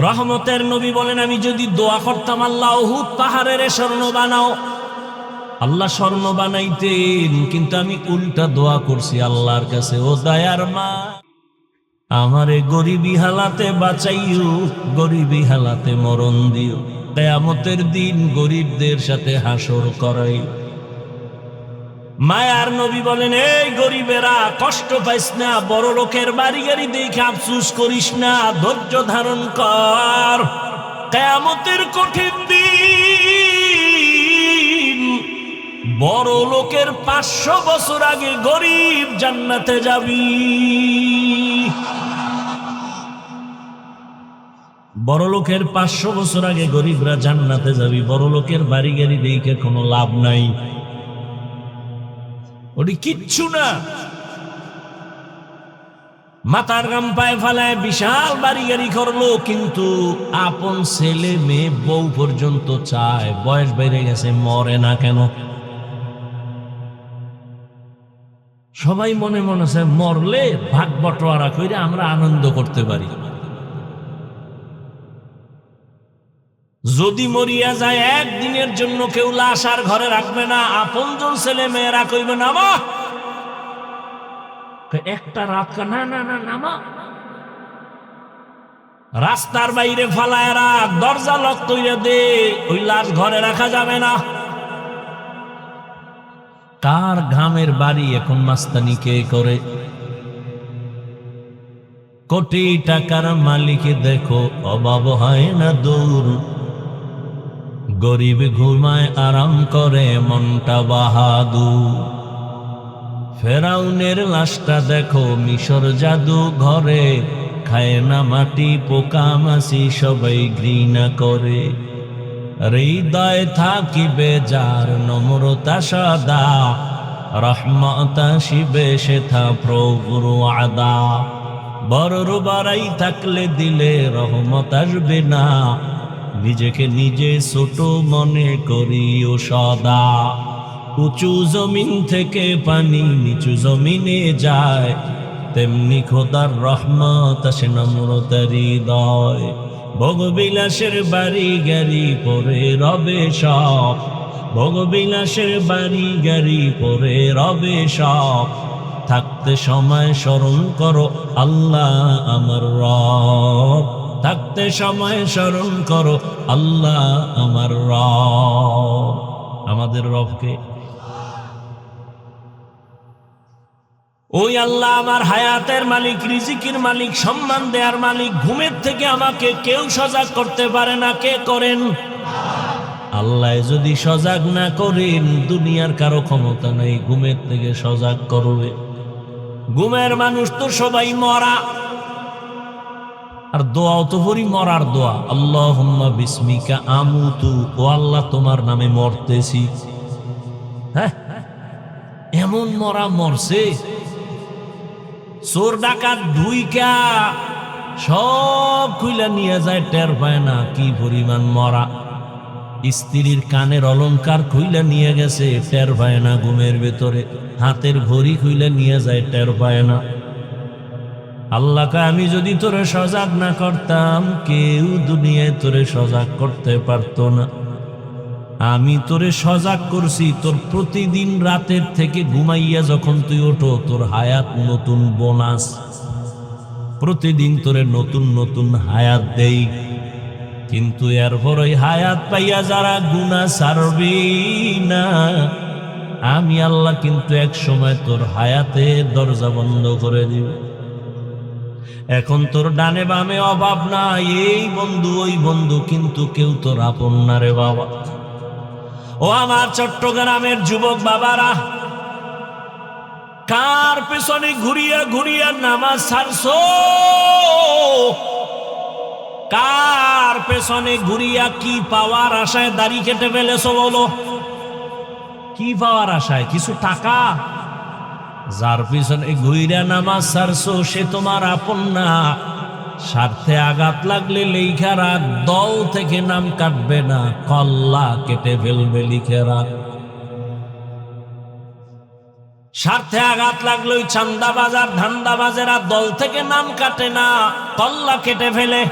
রহমতের নবী বলেন, আমি যদি দোয়া করতাম আল্লাহ উহুদ পাহাড়ের স্বর্ণ বানাও, আল্লাহ স্বর্ণ বানাইতেন, কিন্তু আমি উল্টা দোয়া করছি আল্লাহর কাছে, ও দয়ার মা, আমারে গরিবী হালাতে বাঁচাইও, গরিবী হালাতে মরণ দিও, কিয়ামতের দিন গরিবদের সাথে হাসর করাই। মায়ার নবী বলেন, এই গরিবেরা কষ্ট পাইস না, বড় লোকের বাড়ি গাড়ি দেখে আফসোস করিস না, ধৈর্য ধারণ কর। কিয়ামতের কঠিন দিন, বড় লোকের 500 বছর আগে গরিব জান্নাতে যাবি। বড় লোকের 500 বছর আগে গরিবরা জান্নাতে যাবি। বড় লোকের বাড়ি গাড়ি দেখে কোনো লাভ নাই, ওটি কিচ্ছু না। মাথার গাম পায়ে ফেলায় বিশাল বাড়ি গাড়ি করলো, কিন্তু আপন ছেলে মেয়ে বউ পর্যন্ত চায়, বয়স বেড়ে গেছে, মরে না কেন? সবাই মনে মনে চায় মরলে ভাগ বটোয়ারা করে আমরা আনন্দ করতে পারি। যদি মরিয়া যায় একদিনের জন্য কেউ লাশ আর ঘরে রাখবে না, আপনজন ছেলে মেয়েরা কইবে নামা, একটা রাত না না না নামা, রাস্তার বাইরে ফালায় রাখ, দরজা লক কইরা দে, ওই লাশ ঘরে রাখা যাবে না। কার ঘামের বাড়ি এখন মাস্তানি কে করে? কোটি টাকার মালিক দেখো অভাব হয় না দূর, গরিব ঘুমায় আরাম করে মনটা বাহাদুর। ফেরাউনের লাশটা দেখো মিশর জাদু ঘরে, খায় না মাটি পোকা মাছি সবাই ঘৃণা করে। হৃদয় থাকিবে যার নম্রতা সদা, রহমত আসিবে সেথা প্রভুর আদা। বড়র বাড়াই থাকলে দিলে রহমত আসবে না, নিজেকে নিজে ছোট মনে করিও সদা। উঁচু জমিন থেকে পানি নিচু জমিনে যায়, তেমনি খোদার রহমত আসে নম্রতার হৃদয়। ভোগবিলাসের বাড়ি গাড়ি পরে রবে সব, ভোগবিলাসের বাড়ি গাড়ি পরে রবে সব। থাকতে সময় স্মরণ করো আল্লাহ আমার রব, থাকতে সময় স্মরণ করো আল্লাহ আমার রব। আমাদের রবকে ওই আল্লাহ আমার হায়াতের মালিক, রিজিকের মালিক, সম্মান দেয়ার মালিক। ঘুমের থেকে আমাকে কেউ সজাগ করতে পারে না। কে করেন? আল্লাহ যদি সজাগ না করেন, দুনিয়ার কারো ক্ষমতা নেই ঘুমের থেকে সজাগ করবে। ঘুমের মানুষ তো সবাই মরা, আর দোয়াও তো পড়ি মরার দোয়া, আল্লাহুম্মা বিসমিকা আমুতু, ও আল্লাহ তোমার নামে মরতেছি। হ্যাঁ, এমন মরা মরছে চোর ডাকাত ঢুইকা সব খুইলা নিয়ে যায়, টের পায় না কি পরিমাণ মরা। স্ত্রীর কানের অলংকার খুইলা নিয়ে গেছে, টের পায় না ঘুমের ভেতরে। হাতের ঘড়ি খুইলা নিয়ে যায়, টের পায় না। আল্লাহকে আমি যদি তোরে সজাগ না করতাম, কেউ দুনিয়ায় তোরে সজাগ করতে পারতো না। আমি তোরে সজাগ করছি, তোর প্রতিদিন রাতের থেকে ঘুমাইয়া যখন তুই ওঠো, তোর হায়াত নতুন বোনাস। প্রতিদিন তোরে নতুন নতুন হায়াত দেই, কিন্তু এরপর ওই হায়াত পাইয়া যারা গুনাহ ছাড়বি না, আমি আল্লাহ কিন্তু এক সময় তোর হায়াতের দরজা বন্ধ করে দিব। এখন তোর ডানে বামে অভাব নাই, এই বন্ধু ওই বন্ধু, কিন্তু কেউ তোর আপন না রে বাবা। ও আমার চট্টগ্রামের যুবক বাবারা, কার পেছনে ঘুরিয়া ঘুরিয়া নামাজ ছাড়ছো? কার পেছনে ঘুরিয়া কি পাওয়ার আশায় দাড়ি কেটে ফেলেছো বলো? কি পাওয়ার আশায়? কিছু টাকা? যার পিছনে ঘুরিয়া নামাজ ছাড়ছো সে তোমার আপন না। স্বার্থে আঘাত লাগলে লেখা রাখ, দল থেকে নাম কাটবে না, কল্লা কেটে ফেলবে লিখে রাখ। স্বার্থে আঘাত লাগলে ওই চান্দাবাজার ধান্দাবাজেরা দল থেকে নাম কাটে না, কল্লা কেটে ফেলে।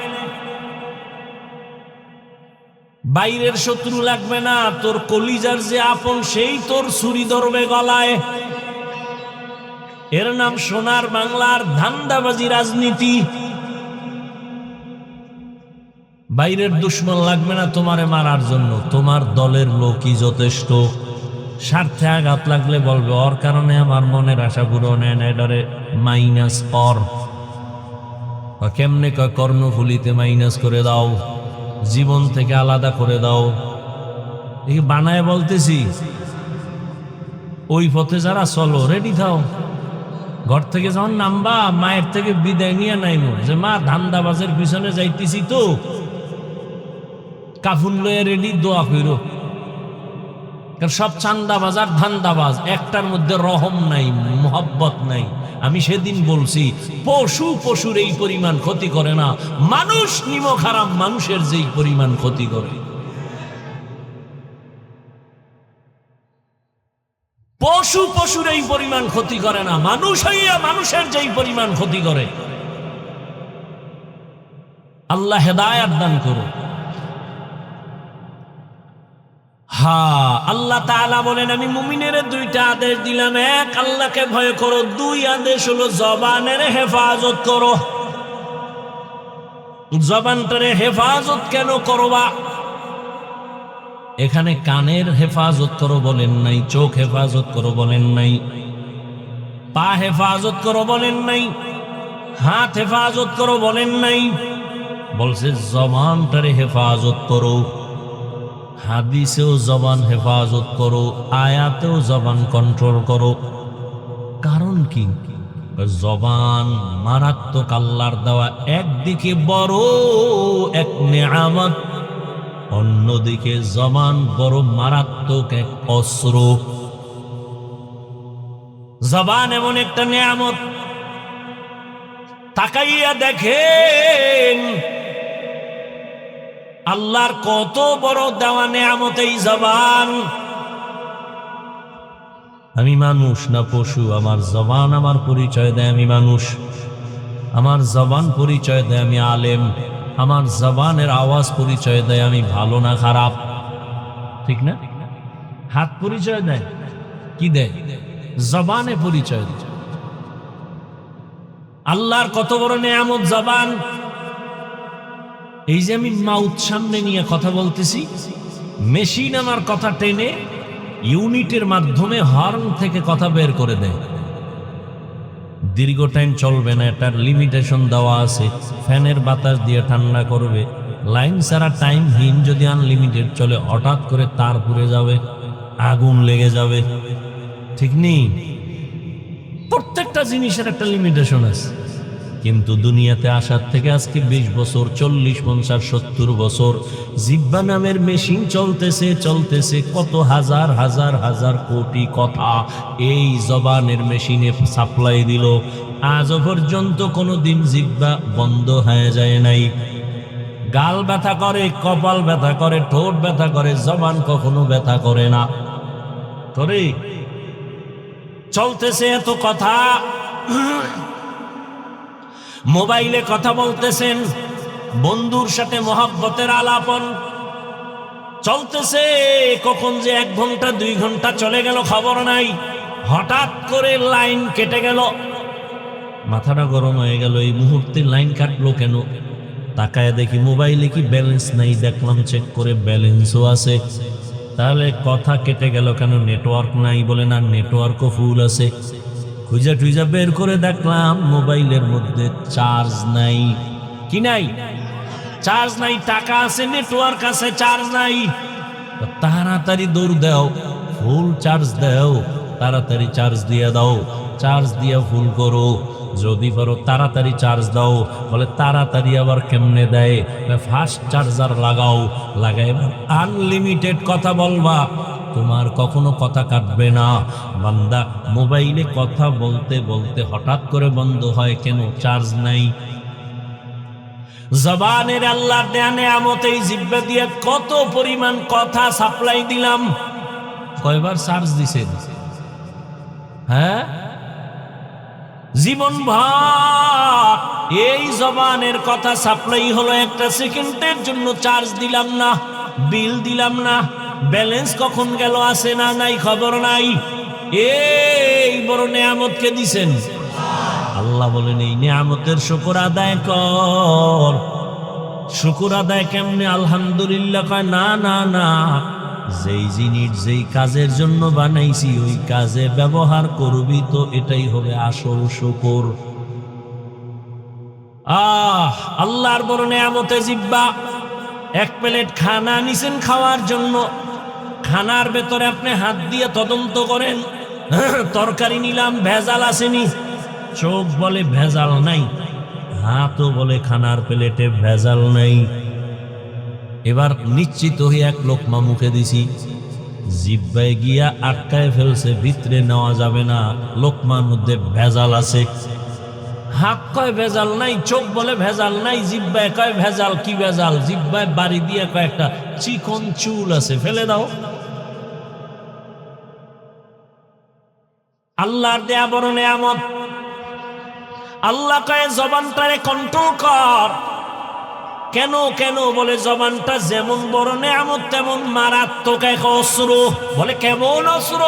বাইরের শত্রু লাগবে না, তোর কলিজার যে আপন সেই তোর ছুরি ধরবে গলায়। এর নাম সোনার বাংলার ধান্দাবাজি রাজনীতি। বাইরের দুশ্মন লাগবে না তোমারে মারার জন্য, তোমার দলের লোকই যথেষ্ট। স্বার্থে আঘাত লাগলে বলবে ওর কারণে আমার মনের আশা পূরণ হয় না, এটারে মাইনাস কর। কেমনে কয়? কর্ণফুলিতে মাইনাস করে দাও, জীবন থেকে আলাদা করে দাও। এই বানায় বলতেছি, ওই পথে যারা চলো রেডি থাও। ঘর থেকে যখন নামবা, মায়ের থেকে বিদায় নিয়ে নাইমো যে মা ধান্দাবাজের পিছনে যাইতেছি, তো কাফুন লয়ে রেডি, দোয়া কইরো। কারণ সব চান্দাবাজ আর ধান্দাবাজ, একটার মধ্যে রহম নাই, মোহব্বত নাই। আমি সেদিন বলছি, পশু পশুর এই পরিমাণ ক্ষতি করে না, মানুষ নিমক হারাম মানুষের যেই পরিমাণ ক্ষতি করে। পশু পশুর এই পরিমাণ ক্ষতি করে না, মানুষ হইয়া মানুষের যেই পরিমাণ ক্ষতি করে। আল্লাহ হেদায়েত দান করো। আল্লাহ তাআলা বলেন, আমি মুমিনের দুইটা আদেশ দিলাম। এক, আল্লাহকে ভয় করো। দুই আদেশ হলো জবানের হেফাজত করো। জবানটারে হেফাজত কেন করবা? এখানে কানের হেফাজত করো বলেন নাই, চোখ হেফাজত করো বলেন নাই, পা হেফাজত করো বলেন নাই, হাত হেফাজত করো বলেন নাই, বলছে জবানটারে হেফাজত করো। হাদিসেও জবান হেফাজত করো, আয়াতেও জবান কন্ট্রোল করো। কারণ কি? জবান মারাত্মক আল্লাহর দেওয়া একদিকে বড় এক নেয়ামত, অন্যদিকে জবান বড় মারাত্মক এক অস্ত্র। জবান এমন একটা নেয়ামত, তাকাইয়া দেখেন আল্লাহর কত বড় দেওয়া নেয়ামত এই জবান। আমি মানুষ না পশু? আমার জবান আমার পরিচয় দেয় আমি মানুষ। আমার জবান পরিচয় দেয় আমি আলেম। আমার জবানের আওয়াজ পরিচয় দেয় আমি ভালো না খারাপ, ঠিক না? হাত পরিচয় দেয় কি? দেয় জবানে পরিচয় দেয়। আল্লাহর কত বড় নেয়ামত জবান। এই যে আমি মাউথ সামনে নিয়ে কথা বলতেছি, মেশিন আমার কথা টেনে ইউনিটের মাধ্যমে হর্ন থেকে কথা বের করে দেয়। দীর্ঘ টাইম চলবে না, এটার লিমিটেশন দেওয়া আছে। ফ্যানের বাতাস দিয়ে ঠান্ডা করবে। লাইন ছাড়া টাইমহীন যদি আনলিমিটেড চলে, হঠাৎ করে তার পুড়ে যাবে, আগুন লেগে যাবে, ঠিক নেই? প্রত্যেকটা জিনিসের একটা লিমিটেশন আছে। কিন্তু দুনিয়াতে আসার থেকে আজকে 20 বছর 40 50 70 বছর জিহ্বা নামের মেশিন চলতেছে কত হাজার হাজার হাজার কোটি কথা এই জবানের মেশিনে সাপ্লাই দিল। আজও পর্যন্ত কোনোদিন জিহ্বা বন্ধ হয়ে যায় নাই। গাল ব্যথা করে, কপাল ব্যথা করে, ঠোঁট ব্যথা করে, জবান কখনো ব্যথা করে না। করে চলতেছে এত কথা। মোবাইলে কথা বলতেছেন, বন্ধুর সাথে মহব্বতের আলাপন চলতেছে, কখন যে 1 ঘন্টা 2 ঘন্টা চলে গেল খবর নাই। হঠাৎ করে লাইন কেটে গেল, মাথাটা গরম হয়ে গেল, এই মুহূর্তে লাইন কাটলো কেন? তাকায় দেখি মোবাইলে কি ব্যালেন্স নাই, দেখলাম চেক করে ব্যালেন্সও আছে। তাহলে কথা কেটে গেল কেন? নেটওয়ার্ক নাই। বলে না, নেটওয়ার্কও ফুল আছে। খুঁজা টুইজা বের করে দেখলাম মোবাইলের মধ্যে চার্জ নাই। কি নাই? চার্জ নাই। টাকা আছে, নেটওয়ার্ক আছে, চার্জ নাই। তাড়াতাড়ি দৌড় দাও, ফুল চার্জ দাও, তাড়াতাড়ি চার্জ দিয়ে দাও, চার্জ দিয়ে ফুল করো, যদি পারো তাড়াতাড়ি চার্জ দাও। বলে তাড়াতাড়ি আবার কেমনে দেয়? ফাস্ট চার্জার লাগাও, লাগাই আনলিমিটেড কথা বলবা, তোমার কখনো কথা কাটবে না। বান্দা মোবাইলে কথা বলতে বলতে হঠাৎ করে বন্ধ হয় কেন? চার্জ নাই। জবানের আল্লাহর দেয়া নেয়ামত, এই জিহ্বা দিয়ে কত পরিমাণ কথা সাপ্লাই দিলাম। কয়বার চার্জ দিছেন? হ্যাঁ, জীবন ভর এই জবানের কথা সাপ্লাই হলো। 1 সেকেন্ডের জন্য চার্জ দিলাম না, বিল দিলাম না, ব্যালেন্স কখন গেল আছে না নাই খবর নাই। এই বড় নেয়ামতকে দিছেন আল্লাহ। বলেন এই নেয়ামতের শুকর আদায় কর। শুকর আদায় কেমনে? আলহামদুলিল্লাহ কয় না না না, যেই জিনিস যেই কাজের জন্য বানাইছি ওই কাজে ব্যবহার করবি, তো এটাই হবে আসল শুকর। আল্লাহর বড় নেয়ামতে জিহ্বা। 1 প্লেট খানা নিছেন খাওয়ার জন্য, খানার ভেতরে আপনি হাত দিয়ে তদন্ত করেন, তরকারি নিলাম ভেজাল আসেনি? চোখ বলে ভেজাল নাই, হাতও বলে খানার প্লেটে ভেজাল নাই। এবার নিশ্চিত হয়ে 1 লোকমা মুখে দিছি, জিহ্বায় গিয়া আটকায় ফেলছে, ভিতরে নেওয়া যাবে না, লোকমার মধ্যে ভেজাল আছে। হাত কয় ভেজাল নাই, চোখ বলে ভেজাল নাই, জিহ্বায় কয় ভেজাল। কি ভেজাল? জিহ্বায় বাড়ি দিয়ে কয়েকটা চিকন চুল আছে, ফেলে দাও। আল্লাহর দেয়া বড় নেয়ামত। আল্লাহ কয় জবানটারে কন্ট্রোল কর। কেন কেন? বলে জবানটা যেমন বড় নেয়ামত তেমন মারাত্মক এক অস্ত্র। বলে কেমন অস্ত্র?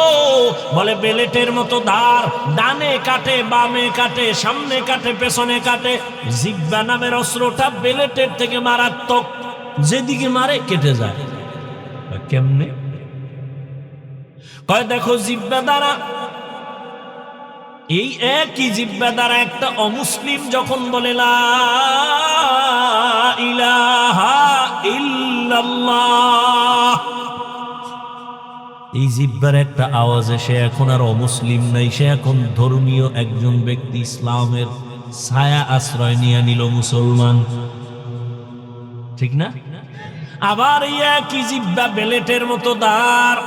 বলে বেলেটের মতো ধার, ডানে কাটে, বামে কাটে, সামনে কাটে, পেছনে কাটে। জিহ্বা নামের অস্ত্রটা বেলেটের থেকে মারাত্মক, যেদিকে মারে কেটে যায়। কেমনে? কয় দেখো, জিহ্বা দ্বারা, এই একই জিহ্বা দ্বারা একটা অমুসলিম যখন বলে লা ইলাহা ইল্লাল্লাহ, এই জিহ্বার একটা আওয়াজে সে এখন আর অমুসলিম নাই, সে এখন ধর্মীয় একজন ব্যক্তি, ইসলামের ছায়া আশ্রয় নিয়ে নিল, মুসলমান। ঠিক না? আবার এই একই জিহ্বা বেলেটের মতো দাঁড়,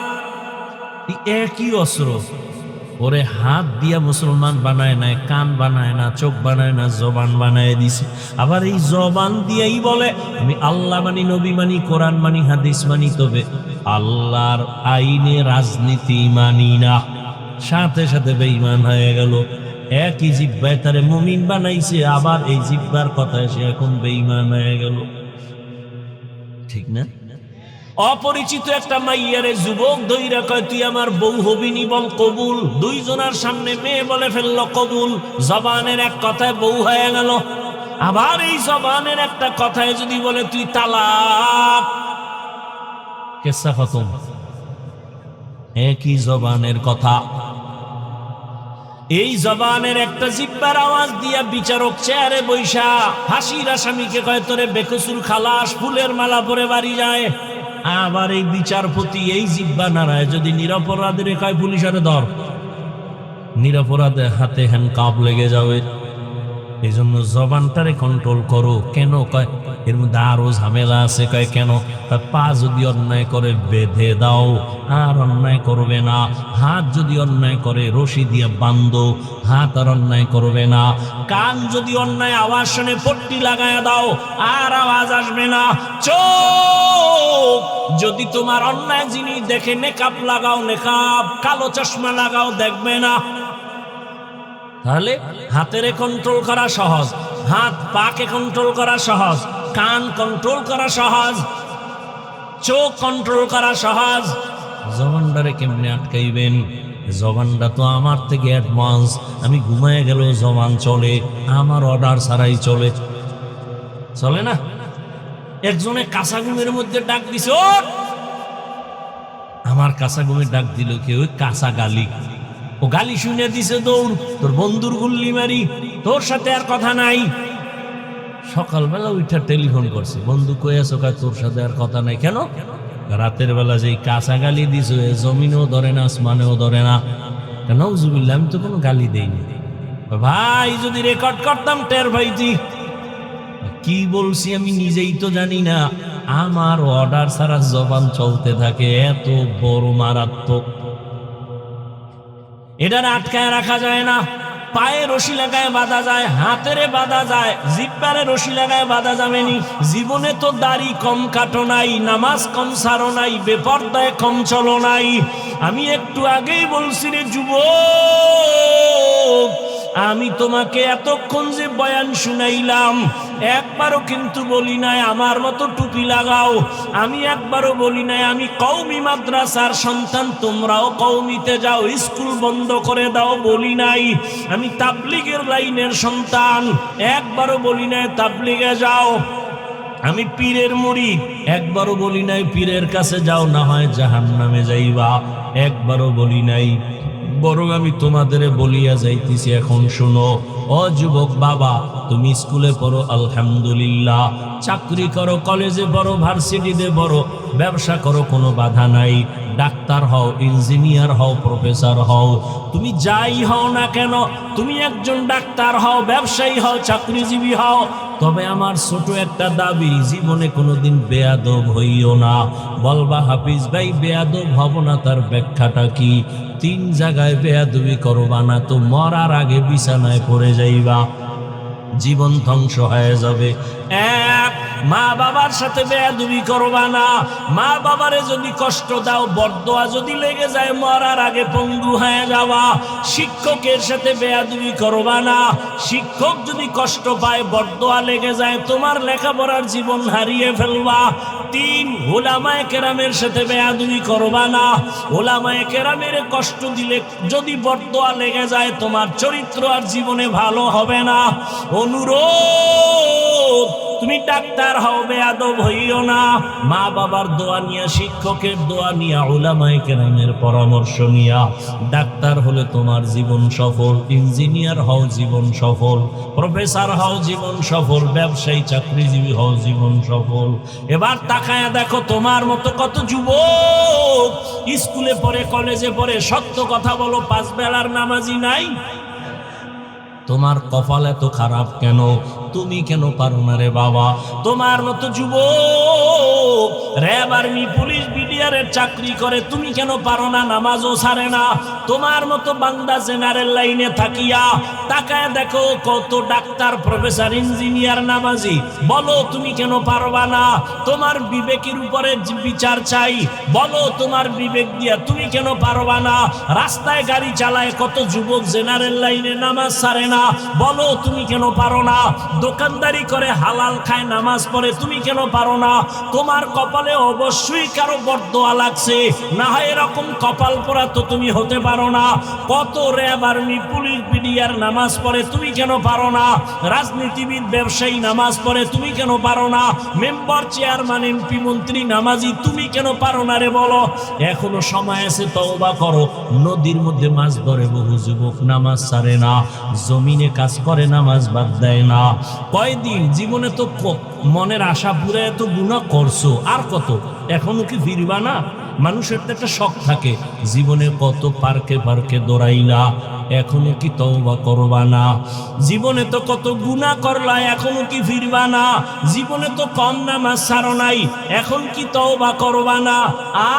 একই অস্ত্র। ওরে হাত দিয়া মুসলমান বানায় নাই, কান বানায় না, চোখ বানায় না, জবান বানায় দিছে। আবার এই জবান দিয়েই বলে আমি আল্লাহ মানি, নবী মানি, কোরআন মানি, হাদিস মানি, তবে আল্লাহর আইনে রাজনীতি মানি না। সাথে সাথে বেঈমান হয়ে গেল। একই জিহ্বায় তারে মুমিন বানাইছে, আবার এই জিহ্বার কথায় সে এখন বেঈমান হয়ে গেল। ঠিক না? অপরিচিত একটা মাইয়ারে যুবক ধইরা কয় তুই আমার বউ হবিনি, বল কবুল। 2 জনের সামনে মেয়ে বলে ফেললো কবুল। জবানের এক কথায় বউ হয়ে গেল। আবার এই জবানের একটা কথায় যদি বলে তুই তালাক, কেসা খতম। একই জবানের কথা। এই জবানের একটা জিহ্বার আওয়াজ দিয়া বিচারক চেয়ারে বৈশা ফাঁসির আসামিকে কয় তোরে বেকসুর খালাস, ফুলের মালা পরে বাড়ি যায়। আবার এই বিচারপতি এই জিহ্বা নাড়ায় যদি নিরপরাধের কয় পুলিশের ধর, নিরপরাধের হাতে হ্যান্ডকাপ লেগে যাবে। এই জন্য জবানটারে কন্ট্রোল করো। কেন কয় এর মধ্যে আরো ঝামেলা আছে। কয় কেন? পা যদি অন্যায় করে বেঁধে দাও, আর অন্যায় করবে না। হাত যদি অন্যায় করে রশি দিয়ে বান্ধো, হাত আর অন্যায় করবে না। কান যদি অন্যায় আওয়াজ শুনে পট্টি লাগায় দাও, আর আওয়াজ আসবে না। চোখ যদি তোমার অন্যায় জিনিস দেখে নেকাব লাগাও, নেকাব, কালো চশমা লাগাও, দেখবে না। তাহলে হাতেরে কন্ট্রোল করা সহজ, হাত পাকে কন্ট্রোল করা সহজ, কান কন্ট্রোল করা সহজ, চোখ কন্ট্রোল করা সহজ। জবানটারে কেমনে আটকাইবেন? জবানটা তো আমার থেকে অ্যাডভান্স। আমি ঘুমায় গেল জবান চলে, আমার অর্ডার ছাড়াই চলে। চলে না? একজনে কাঁচা ঘুমের মধ্যে ডাক দিছে, ওঠ! আমার কাঁচা ঘুমের ডাক দিল কি? ওই কাঁচা গালি। ও গালি শুনে দিছে দৌড়, তোর বন্ধুর গুল্লি মারি, তোর সাথে আর কথা নাই। সকালবেলা উঠা টেলিফোন করছে, বন্ধু কই আছো? কয় তোর সাথে আর কথা নাই। কেন? রাতের বেলা যেই কাঁচা গালি দিছো, জমিনেও ধরে না, আসমানেও ধরে না। কেন? উজুবিল্লাহ, আমি তো কোনো গালি দেইনি। ভাই যদি রেকর্ড করতাম টের ভাইতি। কি বলছি আমি নিজেই তো জানি না। আমার অর্ডার ছাড়া জবান চলতে থাকে, এত বড় মারাত্মক। এটার আটকায় রাখা যায় না। পায়ে রশি লাগায় বাঁধা যায়, হাতেরে বাঁধা যায়, জিব্বারে রশি লাগায় বাঁধা যাবে নি। জীবনে তো দাড়ি কম কাটো নাই, নামাজ কম সারো নাই, বেপরদায় কম চলো নাই। আমি একটু আগেই বলছি রে যুবক, আমি তোমাকে এতক্ষণ যে বয়ান শুনাইলাম, একবারও কিন্তু বলি নাই আমার মতো টুপি লাগাও। আমি একবারও বলি নাই আমি কওমি মাদ্রাসার সন্তান, তোমরাও কওমিতে যাও, স্কুল বন্ধ করে দাও, বলি নাই। আমি তাবলিগের লাইনের সন্তান, একবারও বলি নাই তাবলিগে যাও। আমি পীরের মুরিদ, একবারও বলি নাই পীরের কাছে যাও, না হয় জাহান্নামে যাইবা, একবারও বলি নাই। বরং আমি তোমাদের বলিয়া যাইতেছি, এখন শুনো। ও যুবক বাবা, তুমি স্কুলে পড়ো আলহামদুলিল্লাহ, চাকরি করো, কলেজে পড়ো, ভার্সিটিতে পড়ো, ব্যবসা করো, কোনো বাধা নাই। ডাক্তার হও, ইঞ্জিনিয়ার হও, প্রফেসর হও, তুমি যাই হও না কেন, তুমি একজন ডাক্তার হও, ব্যবসায়ী হও, চাকরিজীবী হও। তবে আমার ছোট একটা দাবি, জীবনে কোনোদিন বেয়াদব হইও না। বলবা হাফিজ ভাই বেয়াদব হব না, তার ব্যাখ্যাটা কি? 3 জায়গায় বেয়াদবি করবা না তো মরার আগে বিছানায় পড়ে যাইবা, জীবন ধ্বংস হয়ে যাবে। এক, মা বাবার সাথে বেয়াদবি করবা না। মা বাবারে যদি কষ্ট দাও, বরদোয়া যদি লেগে যায়, মরার আগে পঙ্গু হয়ে যাওয়া। শিক্ষকের সাথে বেয়াদবি করবা না। শিক্ষক যদি কষ্ট পায়, বরদোয়া লেগে যায়, তোমার লেখাপড়ার জীবন হারিয়ে ফেলবা। 3, ওলামায়ে কেরামের সাথে বেয়াদবি করবা না। ওলামায়ে কেরামের কষ্ট দিলে যদি বরদোয়া লেগে যায়, তোমার চরিত্র আর জীবনে ভালো হবে না। অনুরোধ, তুমি ডাক্তার হও, বেয়াদব হইও না। মা বাবার দোয়া নিয়া, শিক্ষকের দোয়া নিয়া, উলামায়ে কেরামের পরামর্শ নিয়া ডাক্তার হলে তোমার জীবন সফল, ইঞ্জিনিয়ার হও জীবন সফল, প্রফেসর হও জীবন সফল, ব্যবসায়ী চাকরিজীবী হও জীবন সফল। এবার তাকায়া দেখো তোমার মতো কত যুবক স্কুলে পড়ে, কলেজে পড়ে, সত্য কথা বলো, 5 বেলার নামাজি নাই। তোমার কপাল এত খারাপ কেন? তুমি কেন পারো না রে বাবা? তোমার মতো যুবক র্যাব, আর্মি, পুলিশ, বিডিআরের চাকরি করে, তুমি কেন পারো না? নামাজও ছাড়ে না। তোমার মতো বান্দা জেনারেল লাইনে থাকিয়া তাকায় দেখো কত ডাক্তার, প্রফেসর, ইঞ্জিনিয়ার, নামাজি, বলো তুমি কেন পারবা না? তোমার বিবেকের উপরে বিচার চাই, বলো তোমার বিবেক দিয়া তুমি কেন পারবা না? রাস্তায় গাড়ি চালায় কত যুবক জেনারেল লাইনে, নামাজ ছাড়ে না, বলো তুমি কেন পারো না? দোকানদারি করে, হালাল খায়, নামাজ পড়ে, তুমি কেন পারো না? তোমার কপালে অবশ্যই কারো বরদোয়া লাগছে, না হয় এরকম কপাল পোড়া তো তুমি হতে পারো না। কত র্যাব, আর্মি, পুলিশ, বিডিআর নামাজ পড়ে, তুমি কেন পারো না? রাজনীতিবিদ, ব্যবসায়ী নামাজ পড়ে, তুমি কেন পারো না? মেম্বার, চেয়ারম্যান, এমপি, মন্ত্রী নামাজি, তুমি কেন পারো না রে বলো? এখনো সময় আছে, তওবা করো। নদীর মধ্যে মাছ ধরে বহু যুবক, নামাজ ছাড়ে না, জমিনে কাজ করে, নামাজ বাদ দেয় না। কয়দিন জীবনে তো মনের আশা পুরে এত গুনাহ করছো, আর কত? এখনো কি ফিরবা না? মানুষের তো একটা শখ থাকে, জীবনে কত পার্কে পার্কে দৌড়াইলা, এখনো কি তওবা করবা না? জীবনে তো কত গুনাহ করলা, এখনো কি ফিরবা না? জীবনে তো কম নামাজ ছাড়ো নাই, এখন কি তওবা করবা না?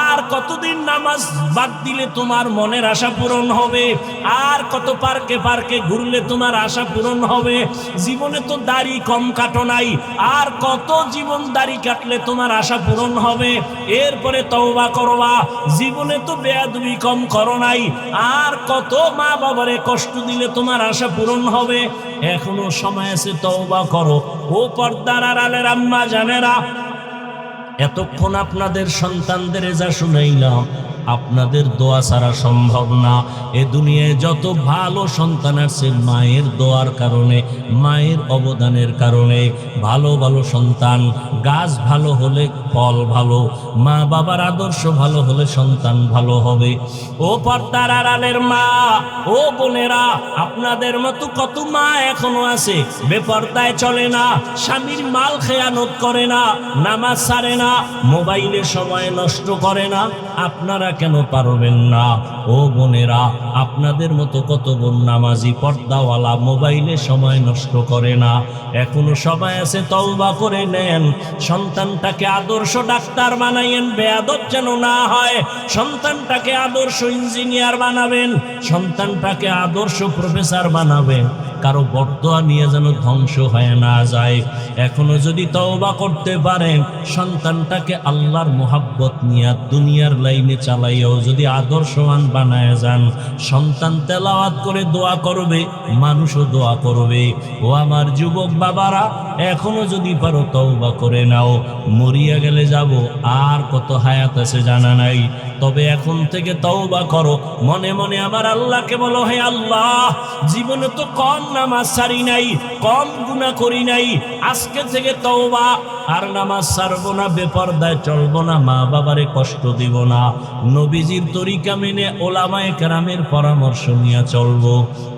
আর কতদিন নামাজ বাদ দিলে তোমার মনের আশা পূরণ হবে? আর কত পার্কে পার্কে ঘুরলে তোমার আশা পূরণ হবে? জীবনে তো দাড়ি কম কাটো নাই, আর কত জীবন দাড়ি কাটলে তোমার আশা পূরণ হবে? এরপরে তওবা করবা। জীবনে তো বেয়াদবি কম করো নাই, আর কত মা বাবারে কষ্ট দিলে তোমার আশা পূরণ হবে? এখনো সময় আছে, তওবা করো। ও পর্দার আড়ালের আম্মা জানেরা, এতক্ষণ আপনাদের সন্তানদের যা শুনাইলাম, আপনাদের দোয়া ছাড়া সম্ভব না। এ দুনিয়ায় যত ভালো সন্তান আছে, মায়ের দোয়ার কারণে, মায়ের অবদানের কারণে ভালো ভালো সন্তান। গাছ ভালো হলে ফল ভালো, মা বাবার আদর্শ ভালো হলে সন্তান ভালো হবে। ও পর্দার আড়ালের মা, ও বোনেরা, আপনাদের মতো কত মা এখনো আছে বেপর্দায় চলে না, স্বামীর মাল খেয়ানত করে না, নামাজ ছাড়ে না, মোবাইলে সময় নষ্ট করে না। আপনারা কেন পারবেন না? ও বোনেরা, আপনাদের মতো কত বোন নামাজি পর্দাওয়ালা, মোবাইলে সময় নষ্ট করে না। এখনো সময় আছে, তওবা করে নেন। সন্তানটাকে আদর্শ ডাক্তার বানাইয়েন, বেয়াদব যেন না হয়। সন্তানটাকে আদর্শ ইঞ্জিনিয়ার বানাবেন, সন্তানটাকে আদর্শ প্রফেসর বানাবেন। কারো বর্তোয়া নিয়ে যেন ধ্বংস হয়ে না যায়। এখনো যদি তওবা করতে পারেন, সন্তানটাকে আল্লাহর মোহাব্বত নিয়ে দুনিয়ার লাইনে চালাইয়াও যদি আদর্শবান বানায় যান, সন্তান তেলাওয়াত করে দোয়া করবে, মানুষও দোয়া করবে। ও আমার যুবক বাবারা, এখনো যদি পারো তওবা করে নাও। মরিয়া গেলে যাব, আর কত হায়াত আছে জানা নাই, তবে এখন থেকে তওবা করো। মনে মনে আমার আল্লাহকে বলো, হে আল্লাহ, জীবনে তো কম নামাজ ছাড়ি নাই, কম গুনাহ করি নাই, আজকে থেকে তওবা, আর নামাজ ছাড়বো না, বেপরদায় চলবো না, মা বাবারে কষ্ট দিব না, নবীজির তরিকা মেনে ওলামায়ে কেরামের পরামর্শ নিয়ে চলবো।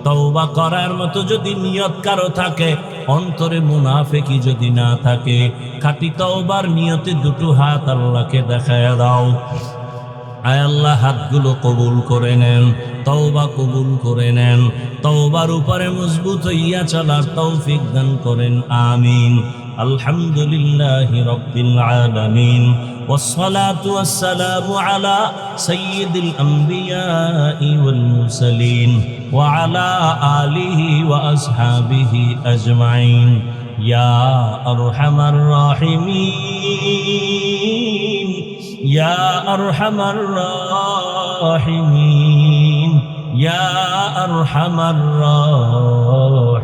তওবা করার মতো যদি নিয়ত কারো থাকে, অন্তরে মুনাফিকি যদি না থাকে, খাঁটি তওবার নিয়তে দুটো হাত আল্লাহকে দেখায় দাও। আয় আল্লাহ, হাতগুলো কবুল করে নেন, তওবা কবুল করে নেন, তওবার উপরে মজবুত হইয়া চলার তৌফিক দান করেন, আমিন। আলহামদুলিল্লাহি রাব্বিল আলামিন, ওয়াসসালাতু ওয়াসসালামু আলা সাইয়্যিদিল আমবিয়াই ওয়াল মুরসালিন ওয়া আলা আলিহি ওয়া আসহাবিহি আজমাইন। ইয়া আরহামার রাহিমিন, ইয়া আরহামার রাহিমিন, ইয়া আরহামার রাহিমিন।